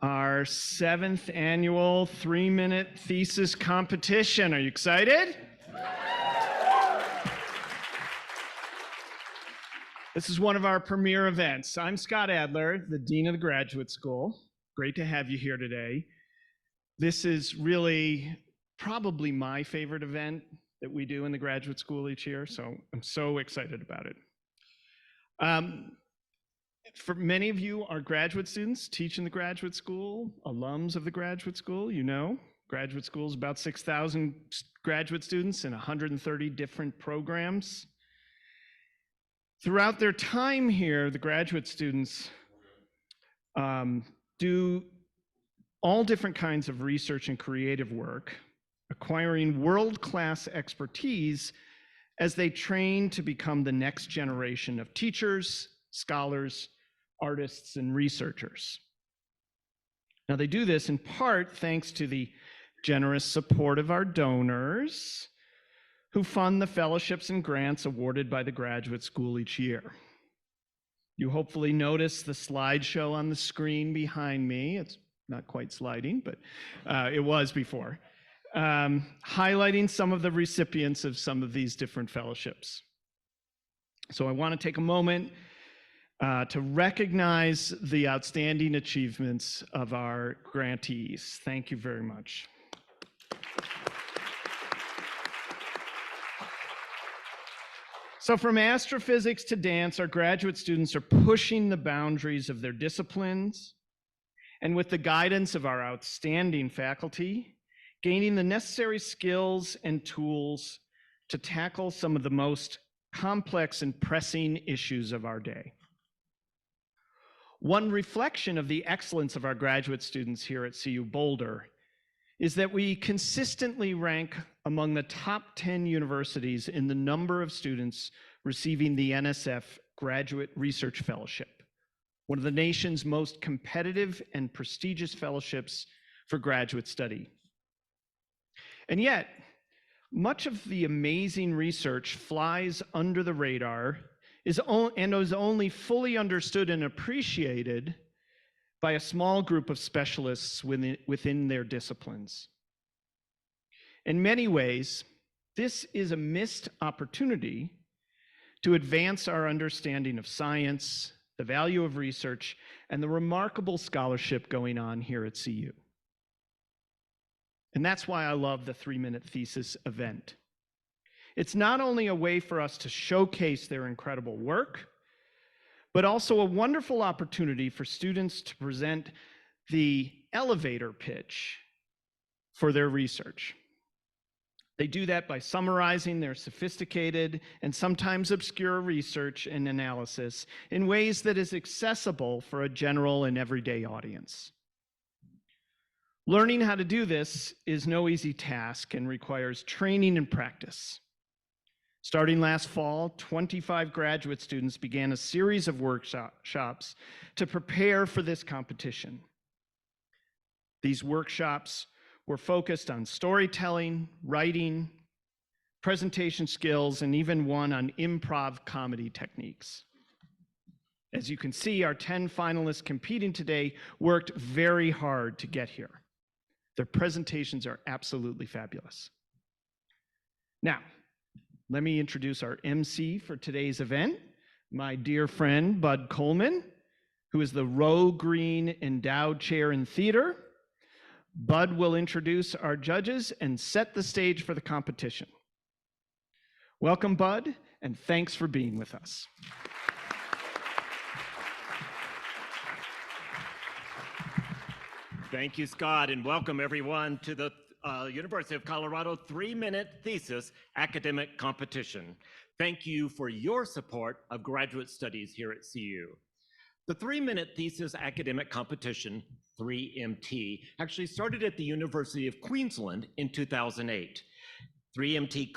our 7th annual 3-minute thesis competition. Are you excited? This is one of our premier events. I'm Scott Adler, the Dean of the Graduate School. Great to have you here today. This is really probably my favorite event that we do in the graduate school each year, so I'm so excited about it. For many of you are graduate students, teach in the graduate school, alums of the graduate school. You know, graduate school is about 6,000 graduate students in 130 different programs. Throughout their time here, the graduate students do all different kinds of research and creative work, acquiring world-class expertise as they train to become the next generation of teachers, scholars, artists, and researchers. Now, they do this in part thanks to the generous support of our donors who fund the fellowships and grants awarded by the graduate school each year. You hopefully noticed the slideshow on the screen behind me. It's not quite sliding, but it was before, highlighting some of the recipients of some of these different fellowships. So I want to take a moment to recognize the outstanding achievements of our grantees. Thank you very much. So from astrophysics to dance, our graduate students are pushing the boundaries of their disciplines, and with the guidance of our outstanding faculty, gaining the necessary skills and tools to tackle some of the most complex and pressing issues of our day. One reflection of the excellence of our graduate students here at CU Boulder is that we consistently rank among the top 10 universities in the number of students receiving the NSF Graduate Research Fellowship, one of the nation's most competitive and prestigious fellowships for graduate study. And yet, much of the amazing research flies under the radar and is only fully understood and appreciated by a small group of specialists within their disciplines. In many ways, this is a missed opportunity to advance our understanding of science, the value of research, and the remarkable scholarship going on here at CU. And that's why I love the 3-minute thesis event. It's not only a way for us to showcase their incredible work, but also a wonderful opportunity for students to present the elevator pitch for their research. They do that by summarizing their sophisticated and sometimes obscure research and analysis in ways that is accessible for a general and everyday audience. Learning how to do this is no easy task and requires training and practice. Starting last fall, 25 graduate students began a series of workshops to prepare for this competition. These workshops were focused on storytelling, writing, presentation skills, and even one on improv comedy techniques. As you can see, our 10 finalists competing today worked very hard to get here. Their presentations are absolutely fabulous. Now, let me introduce our MC for today's event, my dear friend, Bud Coleman, who is the Rowe Green Endowed Chair in Theater. Bud will introduce our judges and set the stage for the competition. Welcome, Bud, and thanks for being with us. Thank you, Scott, and welcome everyone to the University of Colorado 3-minute thesis academic competition. Thank you for your support of graduate studies here at CU. The 3-minute thesis academic competition, 3MT, actually started at the University of Queensland in 2008. 3MT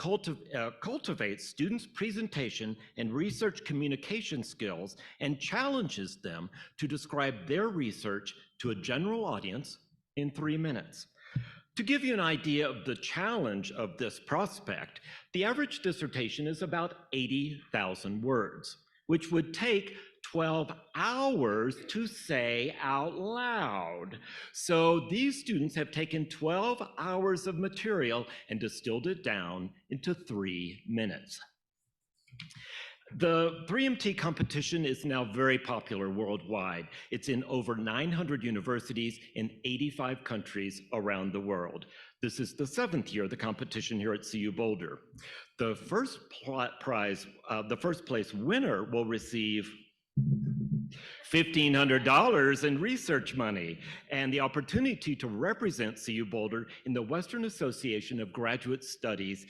cultivates students' presentation and research communication skills and challenges them to describe their research to a general audience in 3 minutes. To give you an idea of the challenge of this prospect, the average dissertation is about 80,000 words, which would take 12 hours to say out loud. So these students have taken 12 hours of material and distilled it down into 3 minutes. The 3MT competition is now very popular worldwide. It's in over 900 universities in 85 countries around the world. This is the 7th year of the competition here at CU Boulder. The first prize, the first place winner will receive $1,500 in research money and the opportunity to represent CU Boulder in the Western Association of Graduate Studies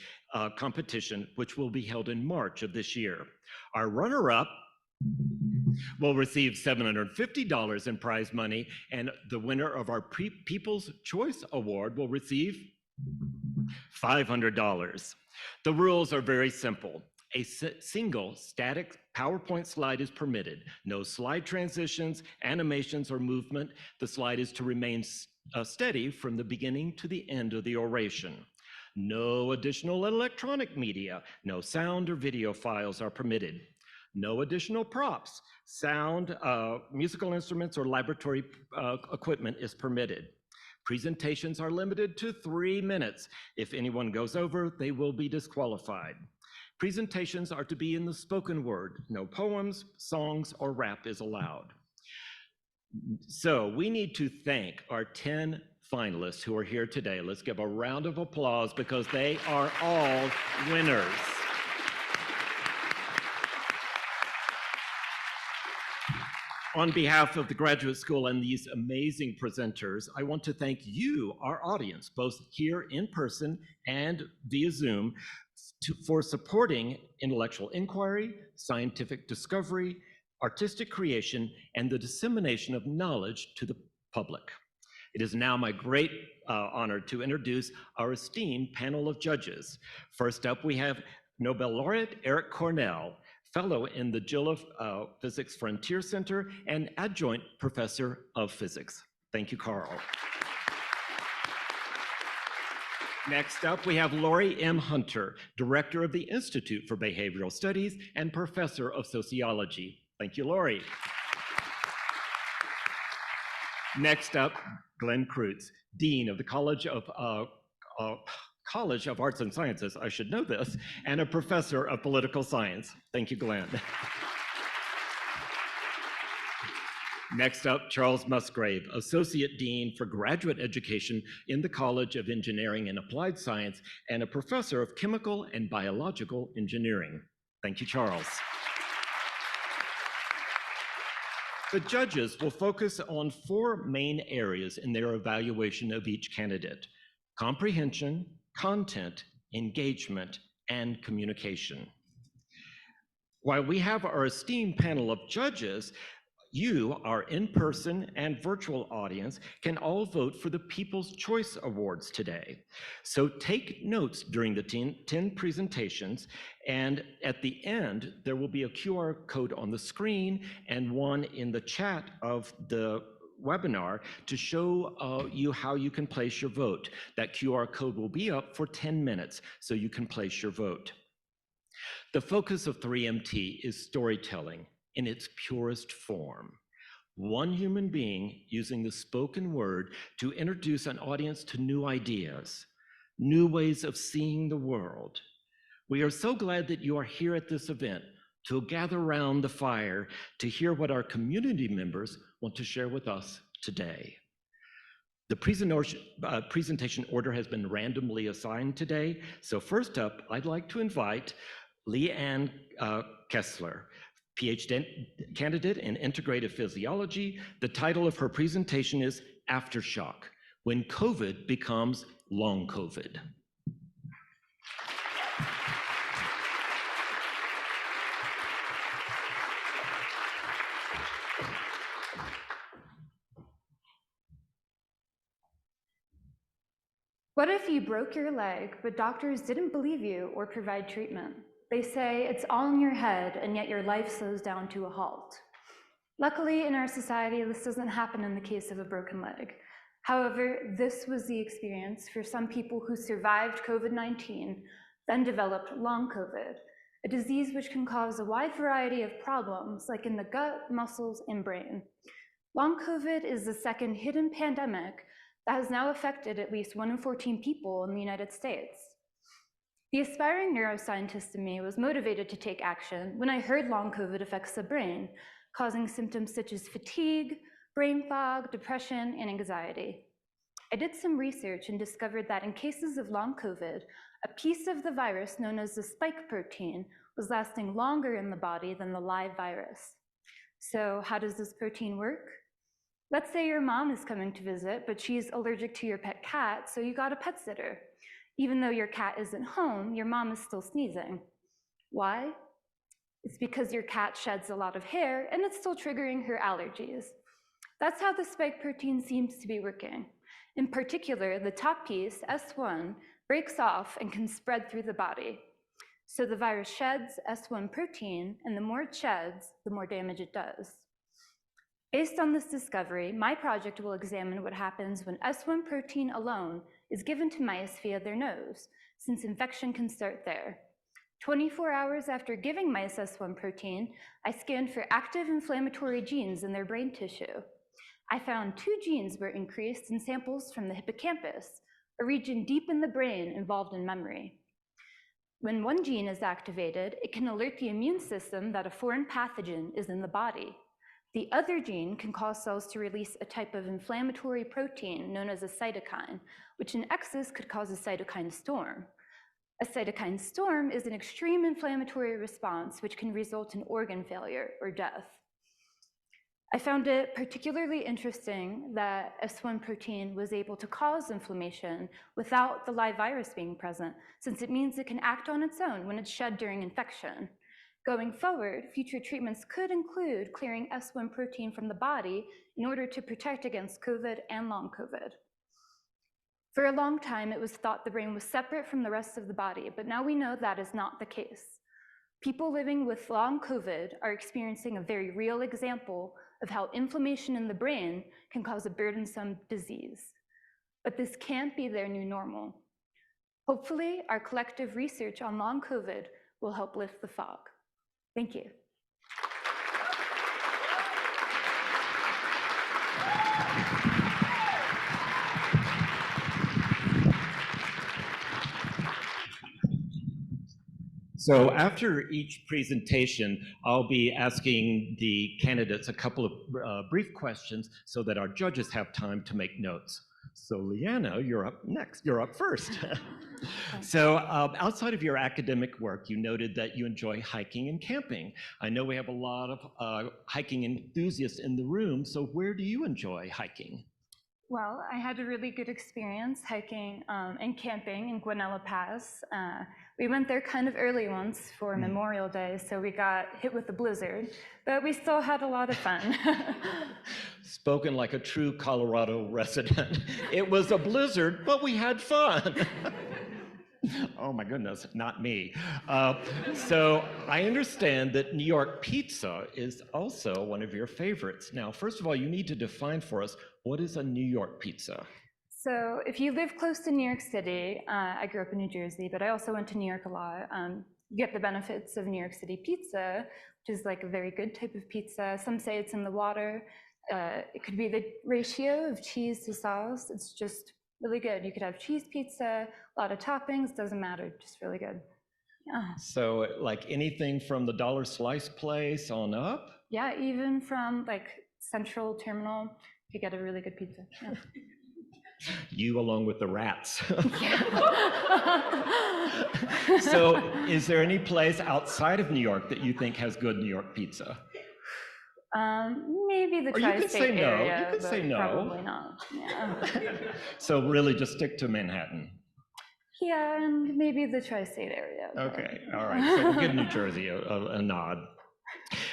competition, which will be held in March of this year. Our runner-up will receive $750 in prize money, and the winner of our People's Choice Award will receive $500. The rules are very simple. A single static PowerPoint slide is permitted. No slide transitions, animations, or movement. The slide is to remain steady from the beginning to the end of the oration. No additional electronic media, no sound or video files are permitted. No additional props, sound, musical instruments, or laboratory equipment is permitted. Presentations are limited to 3 minutes. If anyone goes over, they will be disqualified. Presentations are to be in the spoken word. No poems, songs, or rap is allowed. So we need to thank our 10 finalists who are here today. Let's give a round of applause because they are all winners. On behalf of the graduate school and these amazing presenters, I want to thank you, our audience, both here in person and via Zoom, for supporting intellectual inquiry, scientific discovery, artistic creation, and the dissemination of knowledge to the public. It is now my great honor to introduce our esteemed panel of judges. First up, we have Nobel laureate Eric Cornell, fellow in the Geophysics Frontier Center and adjunct professor of physics. Thank you, Carl. Next up, we have Lori M. Hunter, director of the Institute for Behavioral Studies and professor of sociology. Thank you, Lori. Next up, Glenn Kreutz, dean of the College of Arts and Sciences, I should know this, and a professor of political science. Thank you, Glenn. Next up, Charles Musgrave, Associate Dean for Graduate Education in the College of Engineering and Applied Science and a professor of Chemical and Biological Engineering. Thank you, Charles. The judges will focus on 4 main areas in their evaluation of each candidate: comprehension, content, engagement, and communication. While we have our esteemed panel of judges, you, our in-person and virtual audience, can all vote for the People's Choice Awards today. So take notes during the 10 presentations, and at the end, there will be a QR code on the screen and one in the chat of the webinar to show you how you can place your vote. That QR code will be up for 10 minutes, so you can place your vote. The focus of 3MT is storytelling in its purest form. One human being using the spoken word to introduce an audience to new ideas, new ways of seeing the world. We are so glad that you are here at this event to gather around the fire to hear what our community members want to share with us today. The presentation order has been randomly assigned today. So first up, I'd like to invite Leanne Kessler, PhD candidate in integrative physiology. The title of her presentation is Aftershock: When COVID Becomes Long COVID. What if you broke your leg, but doctors didn't believe you or provide treatment? They say it's all in your head, and yet your life slows down to a halt. Luckily, in our society, this doesn't happen in the case of a broken leg. However, this was the experience for some people who survived COVID-19, then developed long COVID. a disease which can cause a wide variety of problems, like in the gut, muscles, and brain. Long COVID is the second hidden pandemic that has now affected at least 1 in 14 people in the United States. The aspiring neuroscientist in me was motivated to take action when I heard long COVID affects the brain, causing symptoms such as fatigue, brain fog, depression, and anxiety. I did some research and discovered that in cases of long COVID, a piece of the virus known as the spike protein was lasting longer in the body than the live virus. So how does this protein work? Let's say your mom is coming to visit, but she's allergic to your pet cat, so you got a pet sitter. Even though your cat isn't home, your mom is still sneezing. Why? It's because your cat sheds a lot of hair and it's still triggering her allergies. That's how the spike protein seems to be working. In particular, the top piece, S1, breaks off and can spread through the body. So the virus sheds S1 protein, and the more it sheds, the more damage it does. Based on this discovery, my project will examine what happens when S1 protein alone is given to mice via their nose, since infection can start there. 24 hours after giving mice S1 protein, I scanned for active inflammatory genes in their brain tissue. I found 2 genes were increased in samples from the hippocampus, a region deep in the brain involved in memory. When one gene is activated, it can alert the immune system that a foreign pathogen is in the body. The other gene can cause cells to release a type of inflammatory protein known as a cytokine, which in excess could cause a cytokine storm. A cytokine storm is an extreme inflammatory response which can result in organ failure or death. I found it particularly interesting that S1 protein was able to cause inflammation without the live virus being present, since it means it can act on its own when it's shed during infection. Going forward, future treatments could include clearing S1 protein from the body in order to protect against COVID and long COVID. For a long time, it was thought the brain was separate from the rest of the body, but now we know that is not the case. People living with long COVID are experiencing a very real example of how inflammation in the brain can cause a burdensome disease. But this can't be their new normal. Hopefully, our collective research on long COVID will help lift the fog. Thank you. So after each presentation, I'll be asking the candidates a couple of brief questions so that our judges have time to make notes. So Leanna, you're up next. You're up first. So outside of your academic work, you noted that you enjoy hiking and camping. I know we have a lot of hiking enthusiasts in the room, so where do you enjoy hiking? Well, I had a really good experience hiking and camping in Guanella Pass. We went there kind of early once for Memorial Day, so we got hit with a blizzard, but we still had a lot of fun. Spoken like a true Colorado resident. It was a blizzard, but we had fun. Oh my goodness, not me. So I understand that New York pizza is also one of your favorites. Now, first of all, you need to define for us, what is a New York pizza? So if you live close to New York City, I grew up in New Jersey, but I also went to New York a lot. You get the benefits of New York City pizza, which is like a very good type of pizza. Some say it's in the water. It could be the ratio of cheese to sauce. It's just really good. You could have cheese pizza, a lot of toppings, doesn't matter, just really good. Yeah. So like anything from the dollar slice place on up? Yeah, even from like Central Terminal, you get a really good pizza. Yeah. You along with the rats. So is there any place outside of New York that you think has good New York pizza? Maybe the tri-state area. You can say no. Probably not. Yeah. So really just stick to Manhattan. Yeah, and maybe the tri-state area. Okay, all right. So we'll give New Jersey a nod.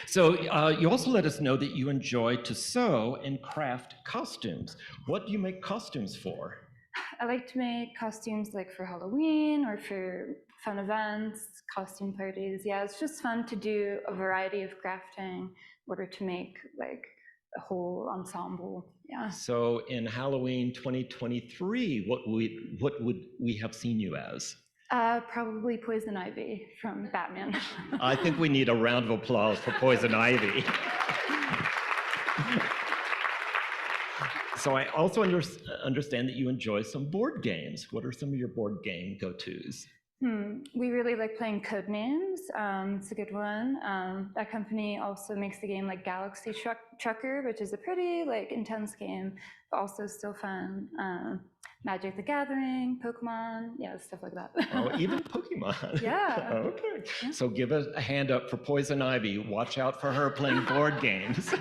So you also let us know that you enjoy to sew and craft costumes. What do you make costumes for? I like to make costumes like for Halloween or for fun events, costume parties. Yeah, it's just fun to do a variety of crafting in order to make like a whole ensemble. Yeah. So in Halloween 2023, what would we have seen you as? Probably Poison Ivy from Batman. I think we need a round of applause for Poison Ivy. So I also understand that you enjoy some board games. What are some of your board game go-tos? We really like playing Codenames. It's a good one. That company also makes the game like Galaxy Trucker, which is a pretty intense game, but also still fun. Magic the Gathering, Pokemon, yeah, stuff like that. Oh, even Pokemon. Yeah. Okay. Yeah. So give a hand up for Poison Ivy. Watch out for her playing board games.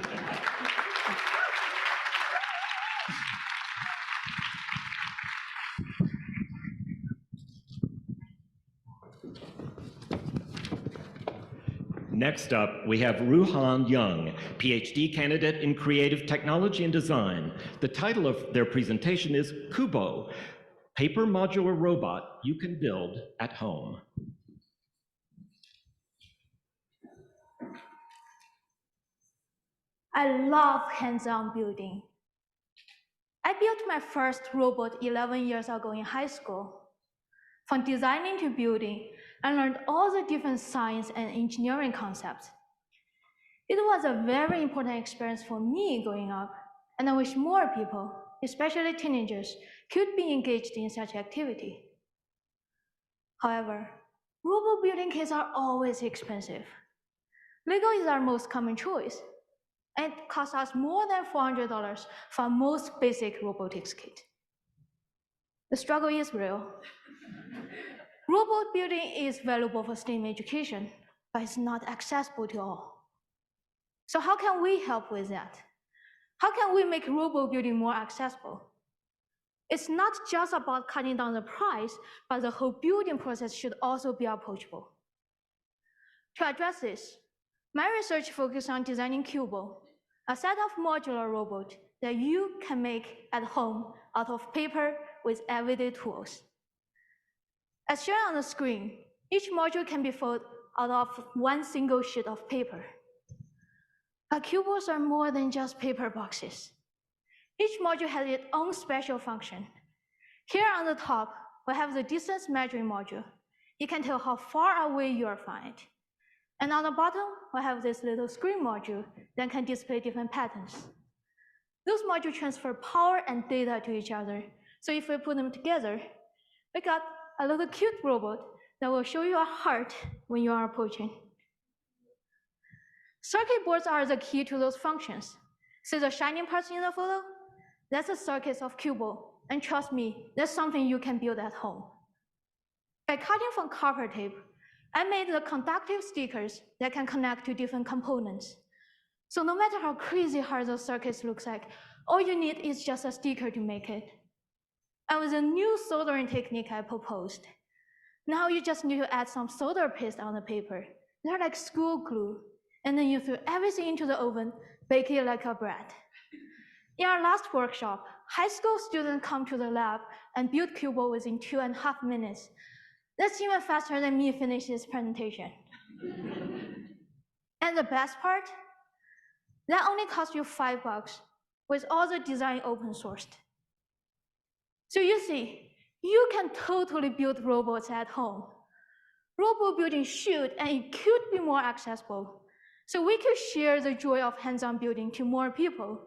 Next up, we have Ruhan Young, PhD candidate in creative technology and design. The title of their presentation is Kubo, paper modular robot you can build at home. I love hands-on building. I built my first robot 11 years ago in high school. From designing to building, I learned all the different science and engineering concepts. It was a very important experience for me growing up, and I wish more people, especially teenagers, could be engaged in such activity. However, robot building kits are always expensive. Lego is our most common choice, and it costs us more than $400 for most basic robotics kit. The struggle is real. Robot building is valuable for STEM education, but it's not accessible to all. So how can we help with that? How can we make robot building more accessible? It's not just about cutting down the price, but the whole building process should also be approachable. To address this, my research focused on designing Kubo, a set of modular robots that you can make at home out of paper with everyday tools. As shown on the screen, each module can be built out of one single sheet of paper. But Kubos are more than just paper boxes. Each module has its own special function. Here on the top, we have the distance measuring module. It can tell how far away you are from it. And on the bottom, we have this little screen module that can display different patterns. Those modules transfer power and data to each other. So if we put them together, we got a little cute robot that will show you a heart when you are approaching. Circuit boards are the key to those functions. See the shining parts in the photo? That's the circuits of Kubo, and trust me, that's something you can build at home. By cutting from copper tape, I made the conductive stickers that can connect to different components. So no matter how crazy hard the circuits looks like, all you need is just a sticker to make it. And with a new soldering technique I proposed, now you just need to add some solder paste on the paper. They're like school glue. And then you throw everything into the oven, bake it like a bread. In our last workshop, high school students come to the lab and build Kubo within 2.5 minutes. That's even faster than me finishing this presentation. And the best part? That only cost you $5 with all the design open sourced. So you see, you can totally build robots at home. Robot building should and it could be more accessible. So we could share the joy of hands-on building to more people.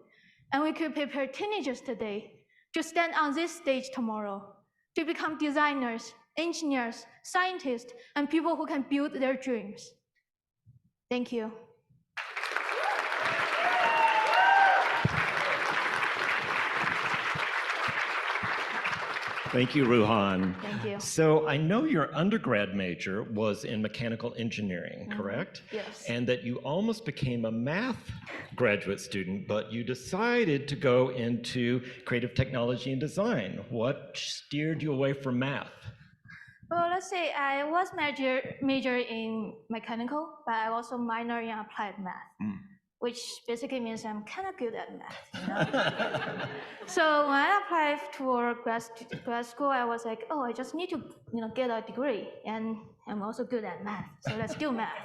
And we could prepare teenagers today to stand on this stage tomorrow, to become designers, engineers, scientists, and people who can build their dreams. Thank you. Thank you, Ruhan. Thank you. So I know your undergrad major was in mechanical engineering, correct? Yes. And that you almost became a math graduate student, but you decided to go into creative technology and design. What steered you away from math? Well, let's say I was major in mechanical, but I also minor in applied math. Which basically means I'm kind of good at math, you know? So when I applied for grad school, I was like, oh, I just need to get a degree, and I'm also good at math, so let's do math.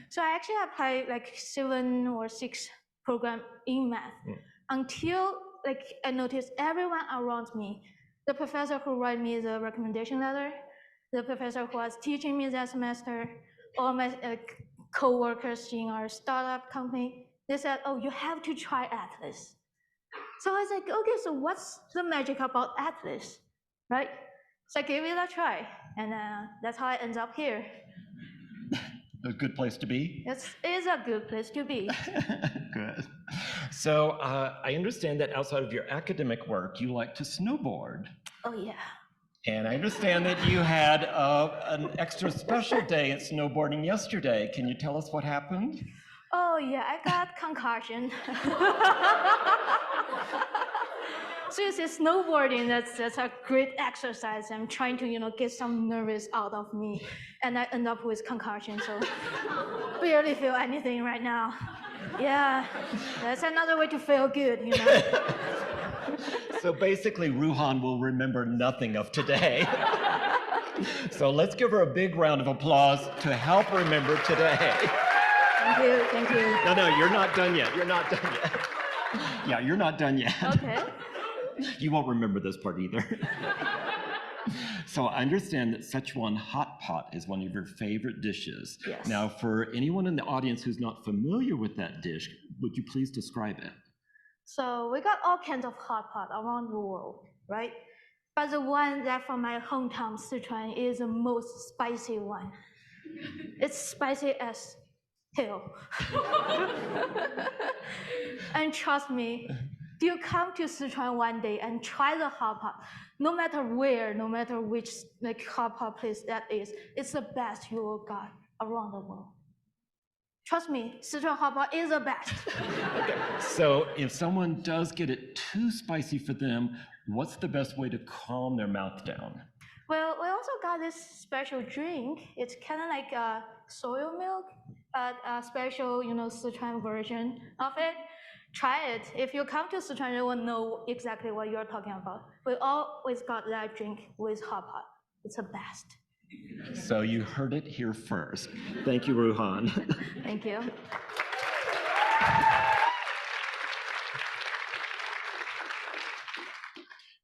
So I actually applied like 7 or 6 programs in math until I noticed everyone around me, the professor who wrote me the recommendation letter, the professor who was teaching me that semester, all my co-workers in our startup company, they said, oh, you have to try Atlas. So I was like, okay, so what's the magic about Atlas, right? So I gave it a try, and that's how I ended up here. A good place to be? It is a good place to be. Good. So I understand that outside of your academic work, you like to snowboard. Oh, yeah. And I understand that you had an extra special day at snowboarding yesterday. Can you tell us what happened? Oh, yeah, I got concussion. Seriously, snowboarding, that's a great exercise. I'm trying to, get some nervous out of me. And I end up with concussion, so barely feel anything right now. Yeah, that's another way to feel good. So basically, Ruhan will remember nothing of today. So let's give her a big round of applause to help remember today. Thank you. No, you're not done yet. You're not done yet. Yeah, you're not done yet. Okay. You won't remember this part either. So I understand that Szechuan hot pot is one of your favorite dishes. Yes. Now, for anyone in the audience who's not familiar with that dish, would you please describe it? So we got all kinds of hot pot around the world, right? But the one that from my hometown, Sichuan, is the most spicy one. It's spicy as hell. And trust me, if you come to Sichuan one day and try the hot pot, no matter where, no matter which hot pot place that is, it's the best you will got around the world. Trust me, Sichuan hot pot is the best. Okay. So if someone does get it too spicy for them, what's the best way to calm their mouth down? Well, we also got this special drink. It's kind of like soy milk, but a special, Sichuan version of it. Try it. If you come to Sichuan, you will know exactly what you're talking about. We always got that drink with hot pot. It's the best. So you heard it here first. Thank you, Ruhan. Thank you.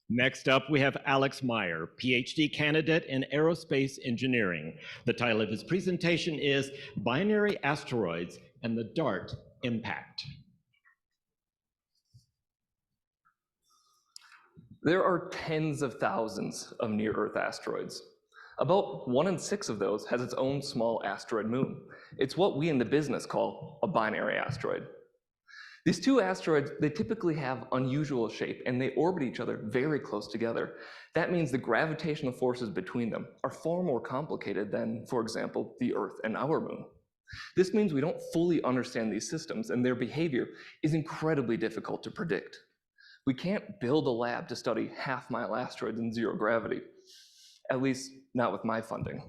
Next up, we have Alex Meyer, PhD candidate in aerospace engineering. The title of his presentation is Binary Asteroids and the DART Impact. There are tens of thousands of near-Earth asteroids. About 1 in 6 of those has its own small asteroid moon. It's what we in the business call a binary asteroid. These two asteroids, they typically have unusual shape and they orbit each other very close together. That means the gravitational forces between them are far more complicated than, for example, the Earth and our moon. This means we don't fully understand these systems and their behavior is incredibly difficult to predict. We can't build a lab to study half-mile asteroids in zero gravity, at least not with my funding.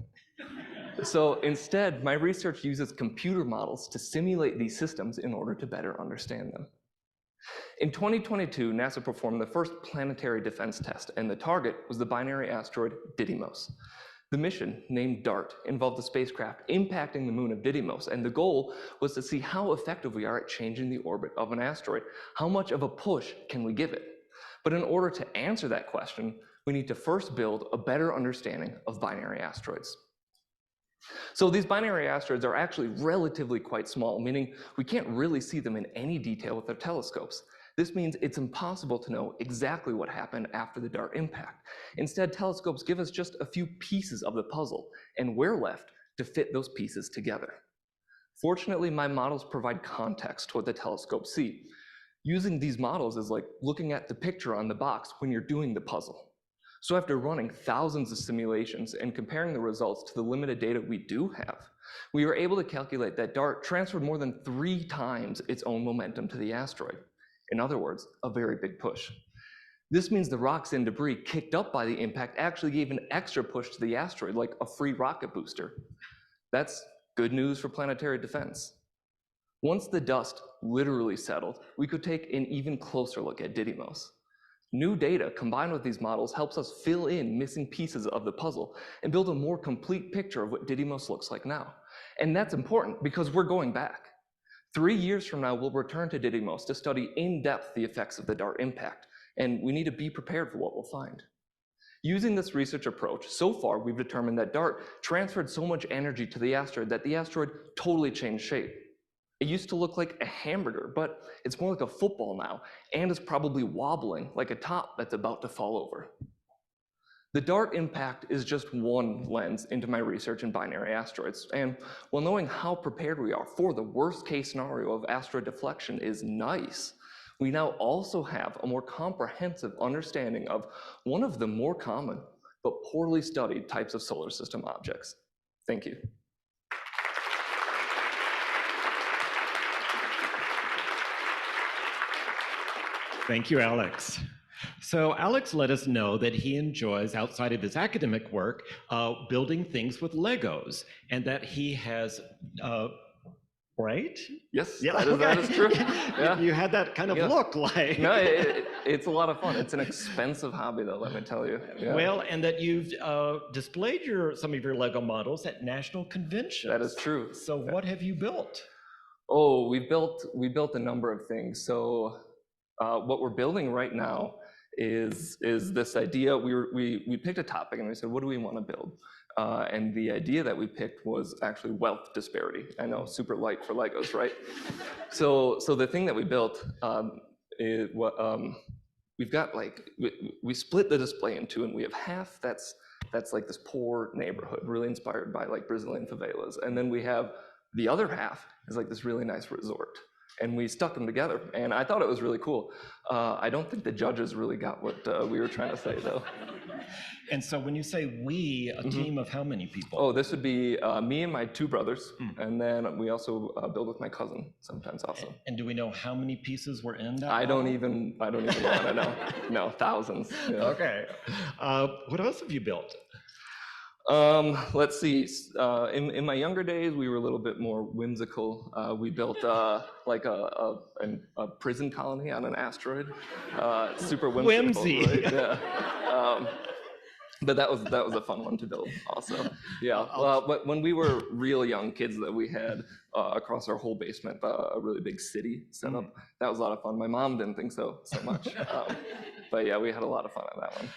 So instead, my research uses computer models to simulate these systems in order to better understand them. In 2022, NASA performed the first planetary defense test, and the target was the binary asteroid Didymos. The mission, named DART, involved the spacecraft impacting the moon of Didymos, and the goal was to see how effective we are at changing the orbit of an asteroid. How much of a push can we give it? But in order to answer that question, we need to first build a better understanding of binary asteroids. So these binary asteroids are actually relatively quite small, meaning we can't really see them in any detail with our telescopes. This means it's impossible to know exactly what happened after the DART impact. Instead, telescopes give us just a few pieces of the puzzle, and we're left to fit those pieces together. Fortunately, my models provide context to what the telescopes see. Using these models is like looking at the picture on the box when you're doing the puzzle. So after running thousands of simulations and comparing the results to the limited data we do have, we were able to calculate that DART transferred more than 3 times its own momentum to the asteroid. In other words, a very big push. This means the rocks and debris kicked up by the impact actually gave an extra push to the asteroid, like a free rocket booster. That's good news for planetary defense. Once the dust literally settled, we could take an even closer look at Didymos. New data combined with these models helps us fill in missing pieces of the puzzle and build a more complete picture of what Didymos looks like now. And that's important because we're going back. 3 years from now, we'll return to Didymos to study in depth the effects of the DART impact, and we need to be prepared for what we'll find. Using this research approach, so far we've determined that DART transferred so much energy to the asteroid that the asteroid totally changed shape. It used to look like a hamburger, but it's more like a football now, and is probably wobbling like a top that's about to fall over. The DART impact is just one lens into my research in binary asteroids, and while knowing how prepared we are for the worst case scenario of asteroid deflection is nice, we now also have a more comprehensive understanding of one of the more common but poorly studied types of solar system objects. Thank you. Thank you, Alex. So Alex let us know that he enjoys, outside of his academic work, building things with Legos, and that he has, right? Yes, Yeah, that is true. Yeah. You had that kind of look like. No, it's a lot of fun. It's an expensive hobby, though, let me tell you. Yeah. Well, and that you've displayed some of your Lego models at national conventions. That is true. So what have you built? Oh, we built a number of things. So what we're building right now is this idea. We picked a topic and we said, what do we want to build? And the idea that we picked was actually wealth disparity. I know, super light for Legos, right? So the thing that we built is what we've got, like, we split the display in two, and we have half that's like this poor neighborhood, really inspired by like Brazilian favelas, and then we have the other half is like this really nice resort. And we stuck them together, and I thought it was really cool. I don't think the judges really got what we were trying to say, though. And so when you say we, a team of how many people? Oh, this would be me and my two brothers, and then we also build with my cousin sometimes also. And do we know how many pieces were in that? I don't even want to know. No, thousands. Yeah. Okay. What else have you built? Let's see. In my younger days, we were a little bit more whimsical. We built like a prison colony on an asteroid. Super whimsical. Whimsy. Right? Yeah. But that was a fun one to build also. Yeah. But when we were real young kids, that we had across our whole basement a really big city set up. That was a lot of fun. My mom didn't think so much. But yeah, we had a lot of fun on that one.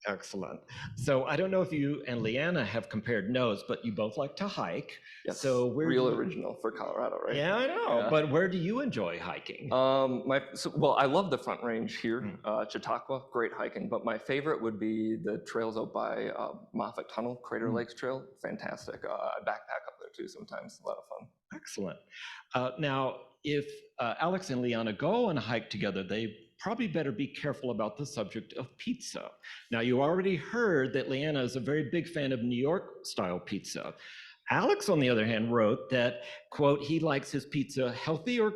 Excellent. So I don't know if you and Leanna have compared notes, but you both like to hike. Yes. So real original for Colorado, right? Yeah, I know. Yeah. But where do you enjoy hiking? Well, I love the Front Range here, Chautauqua, great hiking. But my favorite would be the trails out by Moffat Tunnel, Crater Lakes Trail, fantastic. I backpack up there too sometimes, a lot of fun. Excellent. Now, if Alex and Leanna go on a hike together, they probably better be careful about the subject of pizza. Now, you already heard that Leanna is a very big fan of New York-style pizza. Alex, on the other hand, wrote that, quote, he likes his pizza healthy or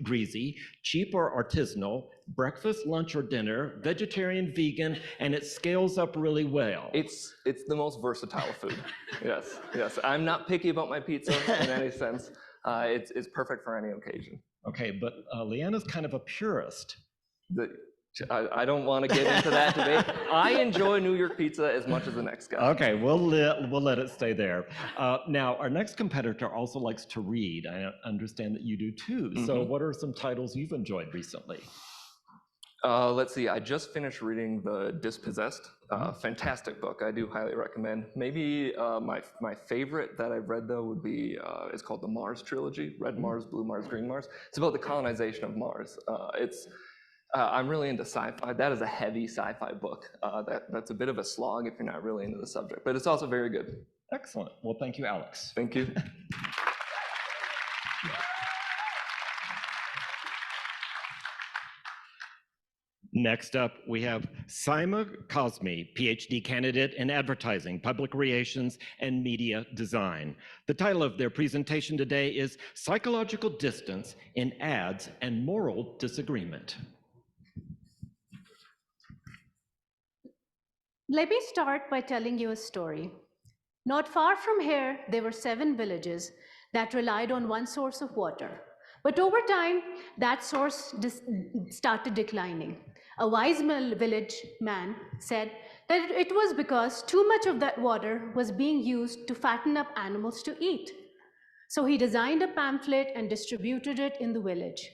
greasy, cheap or artisanal, breakfast, lunch, or dinner, vegetarian, vegan, and it scales up really well. It's the most versatile food. Yes. I'm not picky about my pizza in any sense. It's perfect for any occasion. Okay, but Leanna's kind of a purist. I don't want to get into that debate. I enjoy New York pizza as much as the next guy. Okay, we'll let it stay there. Now, our next competitor also likes to read. I understand that you do too. So what are some titles you've enjoyed recently? Let's see, I just finished reading The Dispossessed. Fantastic book, I do highly recommend. Maybe my favorite that I've read, though, would be, it's called the Mars Trilogy, Red Mars, Blue Mars, Green Mars. It's about the colonization of Mars. I'm really into sci-fi. That is a heavy sci-fi book. That's a bit of a slog if you're not really into the subject, but it's also very good. Excellent. Well, thank you, Alex. Thank you. Next up, we have Saima Cosme, PhD candidate in advertising, public relations, and media design. The title of their presentation today is Psychological Distance in Ads and Moral Disagreement. Let me start by telling you a story. Not far from here, there were 7 villages that relied on one source of water. But over time, that source started declining. A wise village man said that it was because too much of that water was being used to fatten up animals to eat. So he designed a pamphlet and distributed it in the village.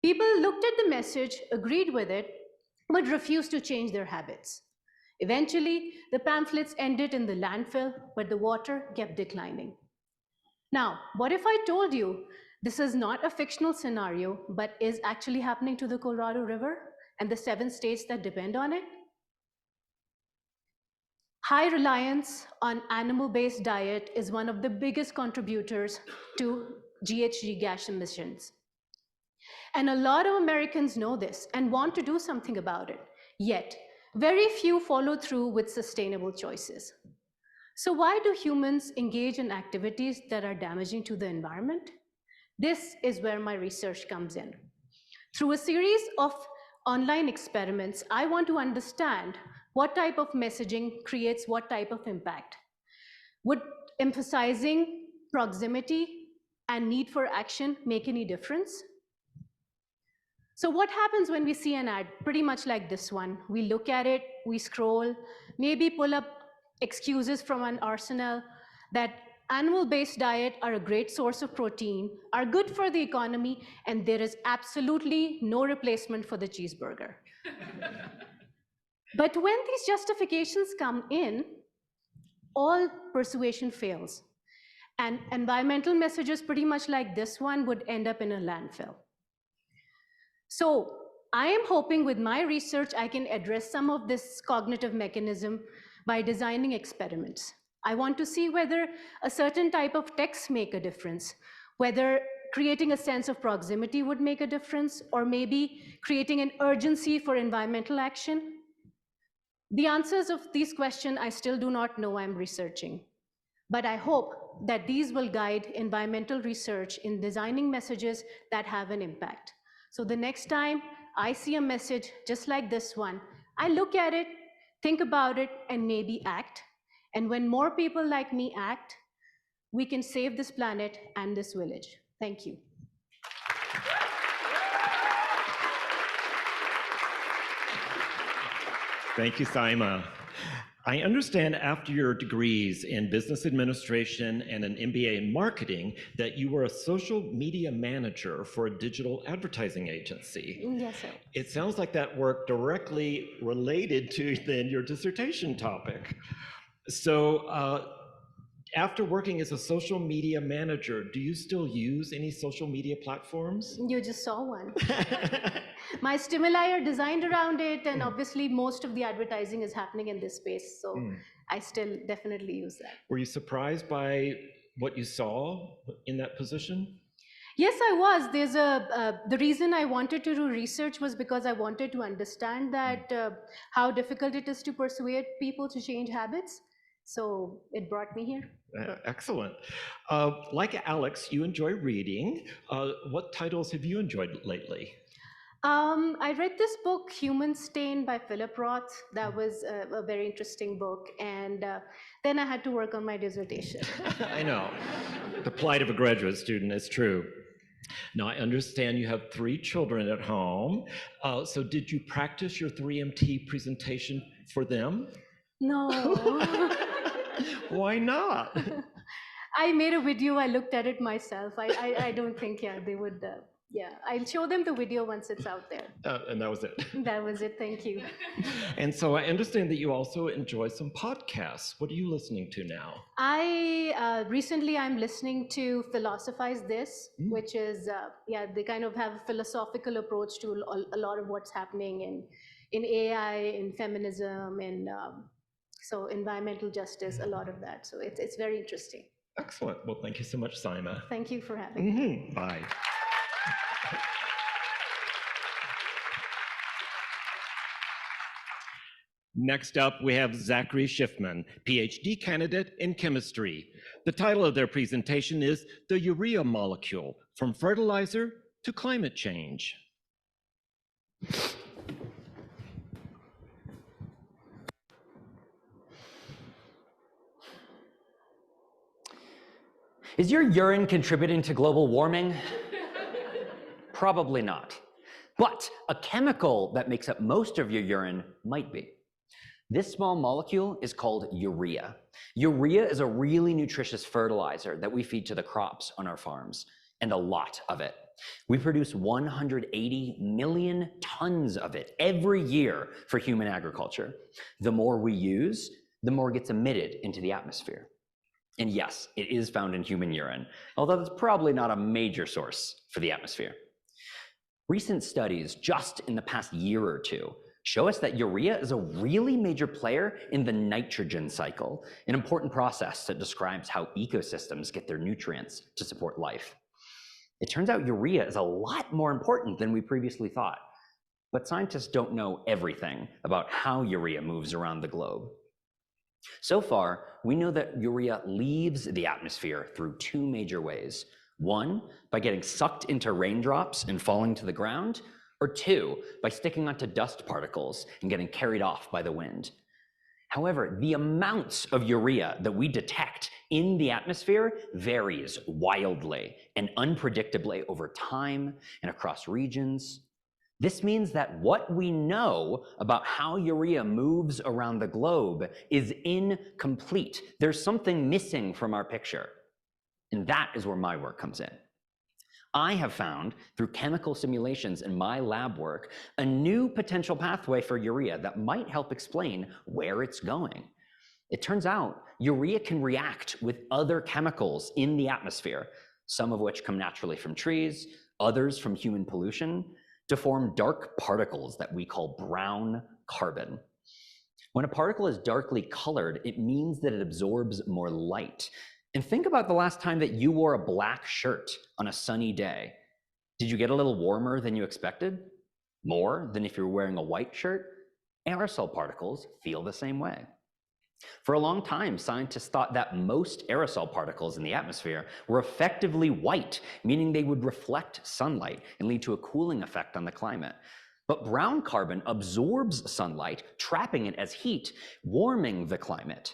People looked at the message, agreed with it, but refused to change their habits. Eventually, the pamphlets ended in the landfill, but the water kept declining. Now, what if I told you this is not a fictional scenario, but is actually happening to the Colorado River and the 7 states that depend on it? High reliance on animal-based diet is one of the biggest contributors to GHG gas emissions. And a lot of Americans know this and want to do something about it, yet very few follow through with sustainable choices. So why do humans engage in activities that are damaging to the environment? This is where my research comes in. Through a series of online experiments, I want to understand what type of messaging creates what type of impact. Would emphasizing proximity and need for action make any difference? So what happens when we see an ad pretty much like this one? We look at it, we scroll, maybe pull up excuses from an arsenal that animal-based diet are a great source of protein, are good for the economy, and there is absolutely no replacement for the cheeseburger. But when these justifications come in, all persuasion fails. And environmental messages pretty much like this one would end up in a landfill. So I am hoping with my research, I can address some of this cognitive mechanism by designing experiments. I want to see whether a certain type of text make a difference, whether creating a sense of proximity would make a difference, or maybe creating an urgency for environmental action. The answers of these questions I still do not know. I'm researching. But I hope that these will guide environmental research in designing messages that have an impact. So the next time I see a message just like this one, I look at it, think about it, and maybe act. And when more people like me act, we can save this planet and this village. Thank you. Thank you, Saima. I understand after your degrees in business administration and an MBA in marketing that you were a social media manager for a digital advertising agency. Yes, sir. It sounds like that work directly related to then your dissertation topic. So after working as a social media manager, do you still use any social media platforms? You just saw one. My stimuli are designed around it, and obviously most of the advertising is happening in this space, so I still definitely use that. Were you surprised by what you saw in that position? Yes, I was. There's the reason I wanted to do research was because I wanted to understand that how difficult it is to persuade people to change habits. So it brought me here. Excellent. Like Alex, you enjoy reading. What titles have you enjoyed lately? I read this book, Human Stain by Philip Roth. That was a very interesting book. And then I had to work on my dissertation. I know. The plight of a graduate student is true. Now, I understand you have 3 children at home. So did you practice your 3MT presentation for them? No. Why not? I made a video. I looked at it myself. I don't think, they would. I'll show them the video once it's out there. And that was it. That was it. Thank you. And so I understand that you also enjoy some podcasts. What are you listening to now? Recently I'm listening to Philosophize This, which is, they kind of have a philosophical approach to a lot of what's happening in AI, in feminism, and so environmental justice, a lot of that. So it's very interesting. Excellent. Well, thank you so much, Saima. Thank you for having me. Bye. Next up, we have Zachary Schiffman, PhD candidate in chemistry. The title of their presentation is The Urea Molecule, from Fertilizer to Climate Change. Is your urine contributing to global warming? Probably not. But a chemical that makes up most of your urine might be. This small molecule is called urea. Urea is a really nutritious fertilizer that we feed to the crops on our farms, and a lot of it. We produce 180 million tons of it every year for human agriculture. The more we use, the more gets emitted into the atmosphere. And yes, it is found in human urine, although it's probably not a major source for the atmosphere. Recent studies just in the past year or two show us that urea is a really major player in the nitrogen cycle, an important process that describes how ecosystems get their nutrients to support life. It turns out urea is a lot more important than we previously thought, but scientists don't know everything about how urea moves around the globe. So far, we know that urea leaves the atmosphere through two major ways. One, by getting sucked into raindrops and falling to the ground, or two, by sticking onto dust particles and getting carried off by the wind. However, the amounts of urea that we detect in the atmosphere varies wildly and unpredictably over time and across regions. This means that what we know about how urea moves around the globe is incomplete. There's something missing from our picture. And that is where my work comes in. I have found, through chemical simulations in my lab work, a new potential pathway for urea that might help explain where it's going. It turns out urea can react with other chemicals in the atmosphere, some of which come naturally from trees, others from human pollution, to form dark particles that we call brown carbon. When a particle is darkly colored, it means that it absorbs more light. And think about the last time that you wore a black shirt on a sunny day. Did you get a little warmer than you expected? More than if you were wearing a white shirt? Aerosol particles feel the same way. For a long time, scientists thought that most aerosol particles in the atmosphere were effectively white, meaning they would reflect sunlight and lead to a cooling effect on the climate. But brown carbon absorbs sunlight, trapping it as heat, warming the climate.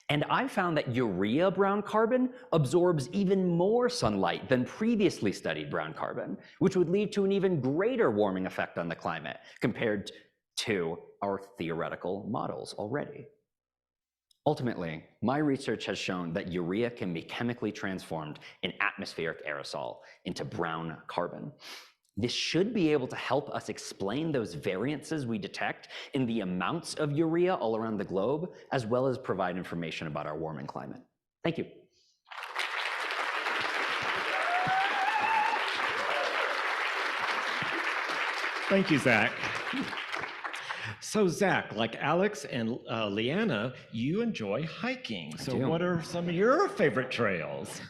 And I found that urea brown carbon absorbs even more sunlight than previously studied brown carbon, which would lead to an even greater warming effect on the climate compared to our theoretical models already. Ultimately, my research has shown that urea can be chemically transformed in atmospheric aerosol into brown carbon. This should be able to help us explain those variances we detect in the amounts of urea all around the globe, as well as provide information about our warming climate. Thank you. Thank you, Zach. So Zach, like Alex and Leanna, you enjoy hiking. So what are some of your favorite trails?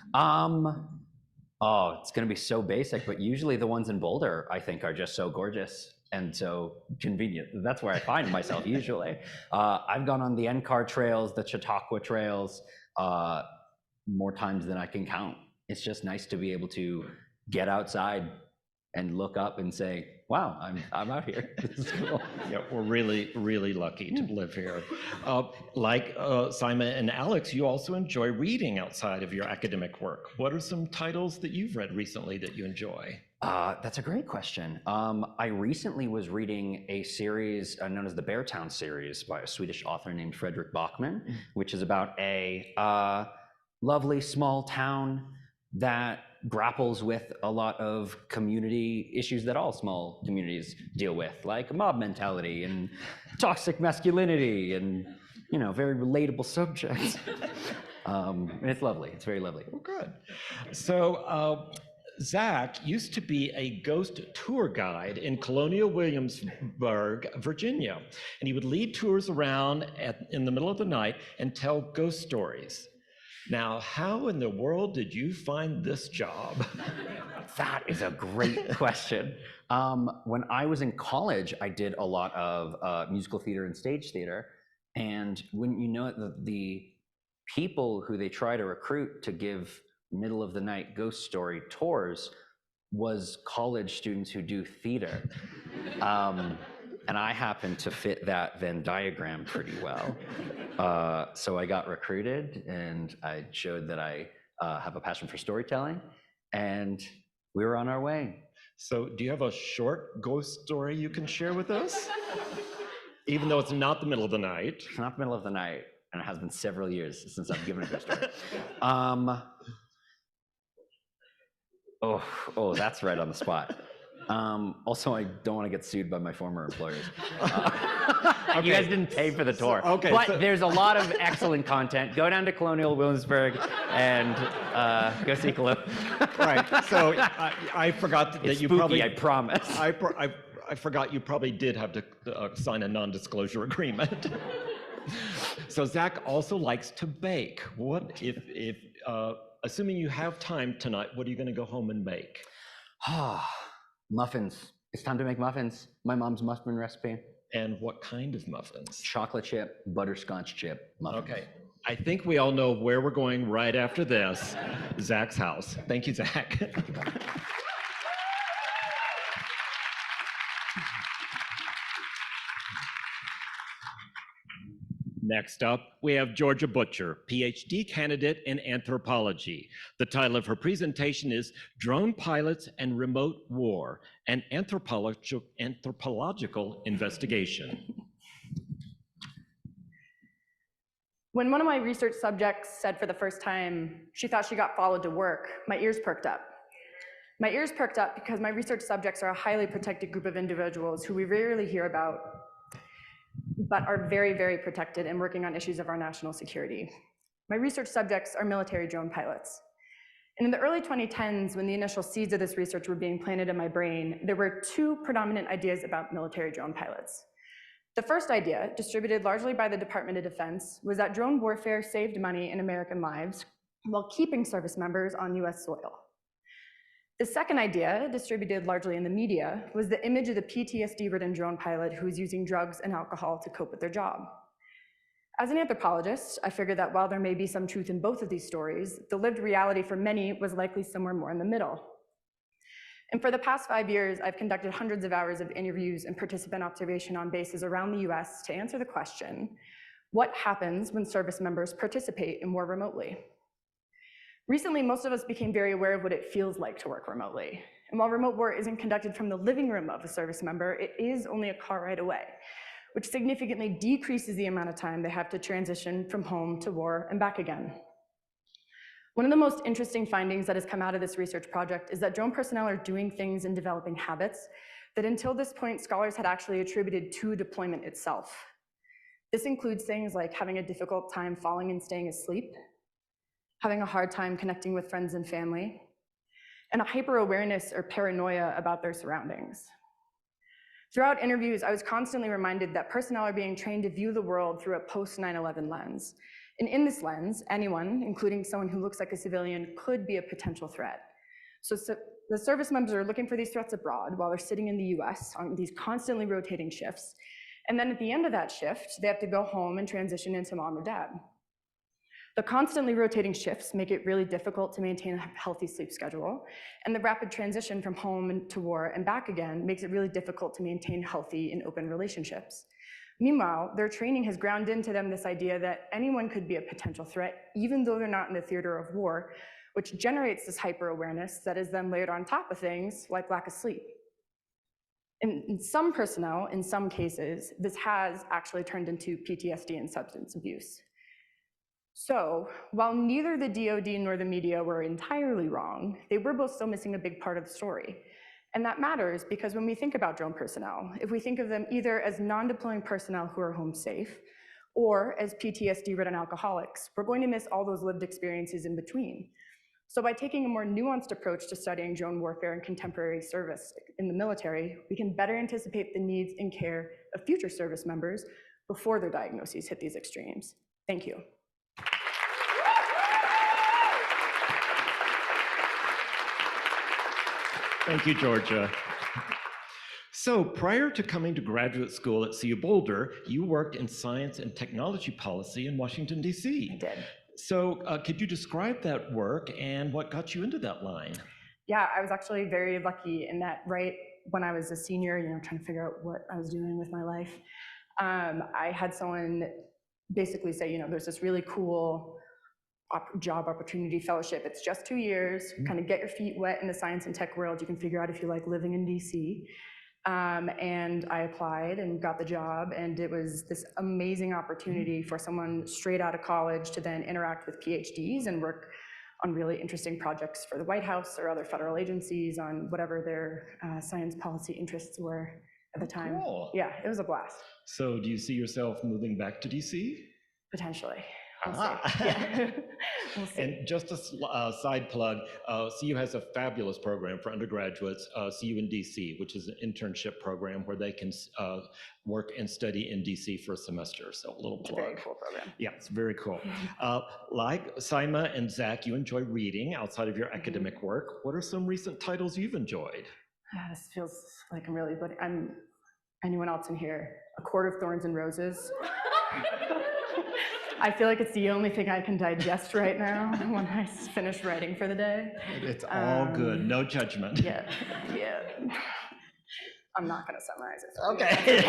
Oh, it's going to be so basic, but usually the ones in Boulder, I think, are just so gorgeous and so convenient. That's where I find myself usually. I've gone on the NCAR trails, the Chautauqua trails, more times than I can count. It's just nice to be able to get outside and look up and say, wow, I'm out here. This is cool. Yeah, we're really, really lucky to live here. Like Simon and Alex, you also enjoy reading outside of your academic work. What are some titles that you've read recently that you enjoy? That's a great question. I recently was reading a series known as the Beartown series by a Swedish author named Fredrik Backman, which is about a lovely small town that grapples with a lot of community issues that all small communities deal with, like mob mentality and toxic masculinity and, you know, very relatable subjects. And it's lovely. It's very lovely. Well, good. So Zach used to be a ghost tour guide in Colonial Williamsburg, Virginia, and he would lead tours around in the middle of the night and tell ghost stories. Now, how in the world did you find this job? That is a great question. When I was in college, I did a lot of musical theater and stage theater. And when you know the people who they try to recruit to give middle of the night ghost story tours was college students who do theater. And I happened to fit that Venn diagram pretty well. So I got recruited and I showed that I have a passion for storytelling, and we were on our way. So do you have a short ghost story you can share with us? Even though it's not the middle of the night. It's not the middle of the night, and it has been several years since I've given a ghost story. Oh, that's right on the spot. Also, I don't want to get sued by my former employers. You guys didn't pay for the tour. But there's a lot of excellent content. Go down to Colonial Williamsburg and go see Colonial. Right. So I forgot that It's you spooky, probably. I promise. I forgot you probably did have to sign a non-disclosure agreement. So Zach also likes to bake. What if assuming you have time tonight, what are you going to go home and make? Muffins. It's time to make muffins. My mom's muffin recipe. And what kind of muffins? Chocolate chip, butterscotch chip muffins. Okay. I think we all know where we're going right after this. Zach's house. Thank you, Zach. Next up, we have Georgia Butcher, PhD candidate in anthropology. The title of her presentation is Drone Pilots and Remote War, an Anthropological Investigation. When one of my research subjects said for the first time she thought she got followed to work, my ears perked up. My ears perked up because my research subjects are a highly protected group of individuals who we rarely hear about, but are very, very protected and working on issues of our national security. My research subjects are military drone pilots. And in the early 2010s, when the initial seeds of this research were being planted in my brain, there were two predominant ideas about military drone pilots. The first idea, distributed largely by the Department of Defense, was that drone warfare saved money in American lives while keeping service members on US soil. The second idea, distributed largely in the media, was the image of the PTSD-ridden drone pilot who was using drugs and alcohol to cope with their job. As an anthropologist, I figured that while there may be some truth in both of these stories, the lived reality for many was likely somewhere more in the middle. And for the past 5 years, I've conducted hundreds of hours of interviews and participant observation on bases around the US to answer the question, what happens when service members participate in war remotely? Recently, most of us became very aware of what it feels like to work remotely. And while remote war isn't conducted from the living room of a service member, it is only a car ride away, which significantly decreases the amount of time they have to transition from home to war and back again. One of the most interesting findings that has come out of this research project is that drone personnel are doing things and developing habits that until this point, scholars had actually attributed to deployment itself. This includes things like having a difficult time falling and staying asleep, having a hard time connecting with friends and family, and a hyper-awareness or paranoia about their surroundings. Throughout interviews, I was constantly reminded that personnel are being trained to view the world through a post-9/11 lens. And in this lens, anyone, including someone who looks like a civilian, could be a potential threat. So the service members are looking for these threats abroad while they're sitting in the US on these constantly rotating shifts. And then at the end of that shift, they have to go home and transition into mom or dad. The constantly rotating shifts make it really difficult to maintain a healthy sleep schedule, and the rapid transition from home to war and back again makes it really difficult to maintain healthy and open relationships. Meanwhile, their training has ground into them this idea that anyone could be a potential threat, even though they're not in the theater of war, which generates this hyper-awareness that is then layered on top of things like lack of sleep. In some personnel, in some cases, this has actually turned into PTSD and substance abuse. So, while neither the DoD nor the media were entirely wrong, they were both still missing a big part of the story. And that matters because when we think about drone personnel, if we think of them either as non-deploying personnel who are home safe, or as PTSD-ridden alcoholics, we're going to miss all those lived experiences in between. So by taking a more nuanced approach to studying drone warfare and contemporary service in the military, we can better anticipate the needs and care of future service members before their diagnoses hit these extremes. Thank you. Thank you, Georgia. So prior to coming to graduate school at CU Boulder, you worked in science and technology policy in Washington, D.C. I did. So could you describe that work and what got you into that line? Yeah, I was actually very lucky in that right when I was a senior, trying to figure out what I was doing with my life, I had someone basically say, there's this really cool job opportunity fellowship. It's just 2 years, kind of get your feet wet in the science and tech world. You can figure out if you like living in DC. And I applied and got the job, and it was this amazing opportunity for someone straight out of college to then interact with PhDs and work on really interesting projects for the White House or other federal agencies on whatever their science policy interests were at the time. Cool. Yeah, it was a blast. So do you see yourself moving back to DC? Potentially. We'll Ah. see. Yeah. We'll see. And just a side plug, CU has a fabulous program for undergraduates, CU in DC, which is an internship program where they can work and study in DC for a semester. So a little It's a plug. very cool program. Yeah, it's very cool. Like Saima and Zach, you enjoy reading outside of your academic work. What are some recent titles you've enjoyed? This feels like I'm really, but anyone else in here? A Court of Thorns and Roses. I feel like it's the only thing I can digest right now when I finish writing for the day. It's all good, no judgment. Yeah. I'm not going to summarize it. Okay,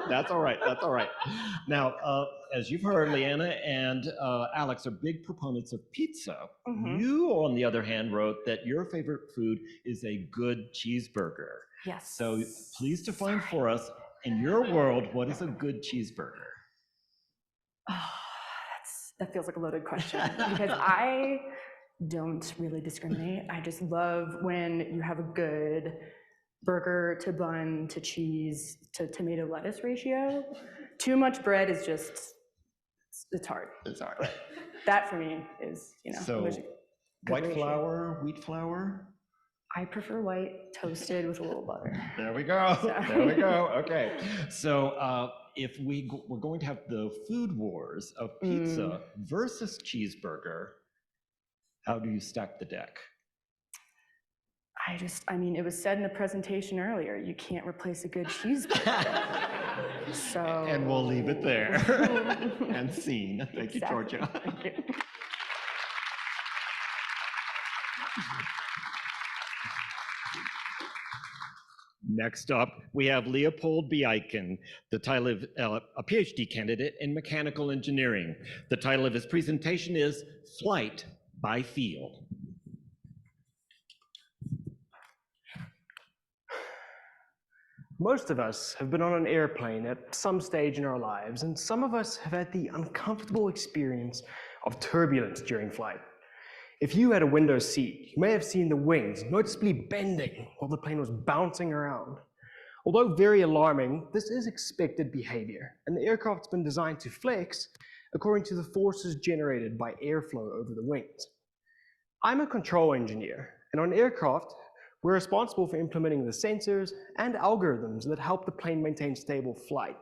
that's all right, that's all right. Now, as you've heard, Leanna and Alex are big proponents of pizza. Mhm. You, on the other hand, wrote that your favorite food is a good cheeseburger. Yes. So please define for us, in your world, what is a good cheeseburger? Oh, that feels like a loaded question because I don't really discriminate. I just love when you have a good burger to bun to cheese to tomato lettuce ratio. Too much bread is just, it's hard. It's all right. That for me is, So, there's a good white ratio. flour, wheat flour? I prefer white, toasted with a little butter. There we go. So- There we go. Okay. So if we're going to have the food wars of pizza versus cheeseburger, how do you stack the deck? I mean, it was said in the presentation earlier, you can't replace a good cheeseburger. So. And we'll leave it there. And scene. Thank you, Exactly. Georgia. Thank you. Next up, we have Leopold Bieichen, the title of a PhD candidate in mechanical engineering. The title of his presentation is Flight by Feel. Most of us have been on an airplane at some stage in our lives, and some of us have had the uncomfortable experience of turbulence during flight. If you had a window seat, you may have seen the wings noticeably bending while the plane was bouncing around. Although very alarming, this is expected behavior, and the aircraft's been designed to flex according to the forces generated by airflow over the wings. I'm a control engineer, and on aircraft, we're responsible for implementing the sensors and algorithms that help the plane maintain stable flight.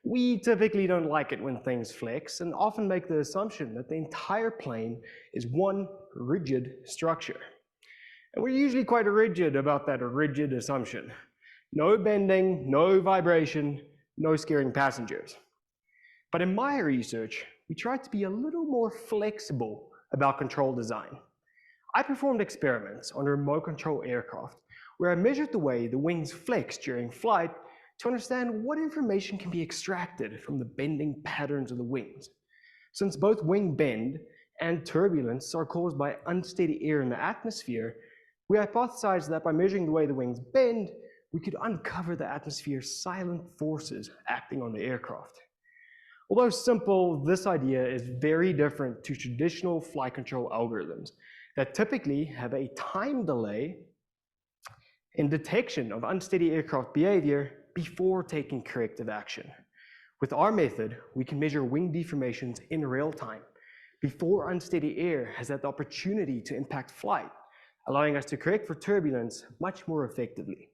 We typically don't like it when things flex and often make the assumption that the entire plane is one rigid structure. And we're usually quite rigid about that rigid assumption. No bending, no vibration, no scaring passengers. But in my research, we tried to be a little more flexible about control design. I performed experiments on a remote control aircraft where I measured the way the wings flex during flight to understand what information can be extracted from the bending patterns of the wings. Since both wing bend and turbulence are caused by unsteady air in the atmosphere, we hypothesized that by measuring the way the wings bend, we could uncover the atmosphere's silent forces acting on the aircraft. Although simple, this idea is very different to traditional flight control algorithms that typically have a time delay in detection of unsteady aircraft behavior before taking corrective action. With our method, we can measure wing deformations in real time before unsteady air has had the opportunity to impact flight, allowing us to correct for turbulence much more effectively.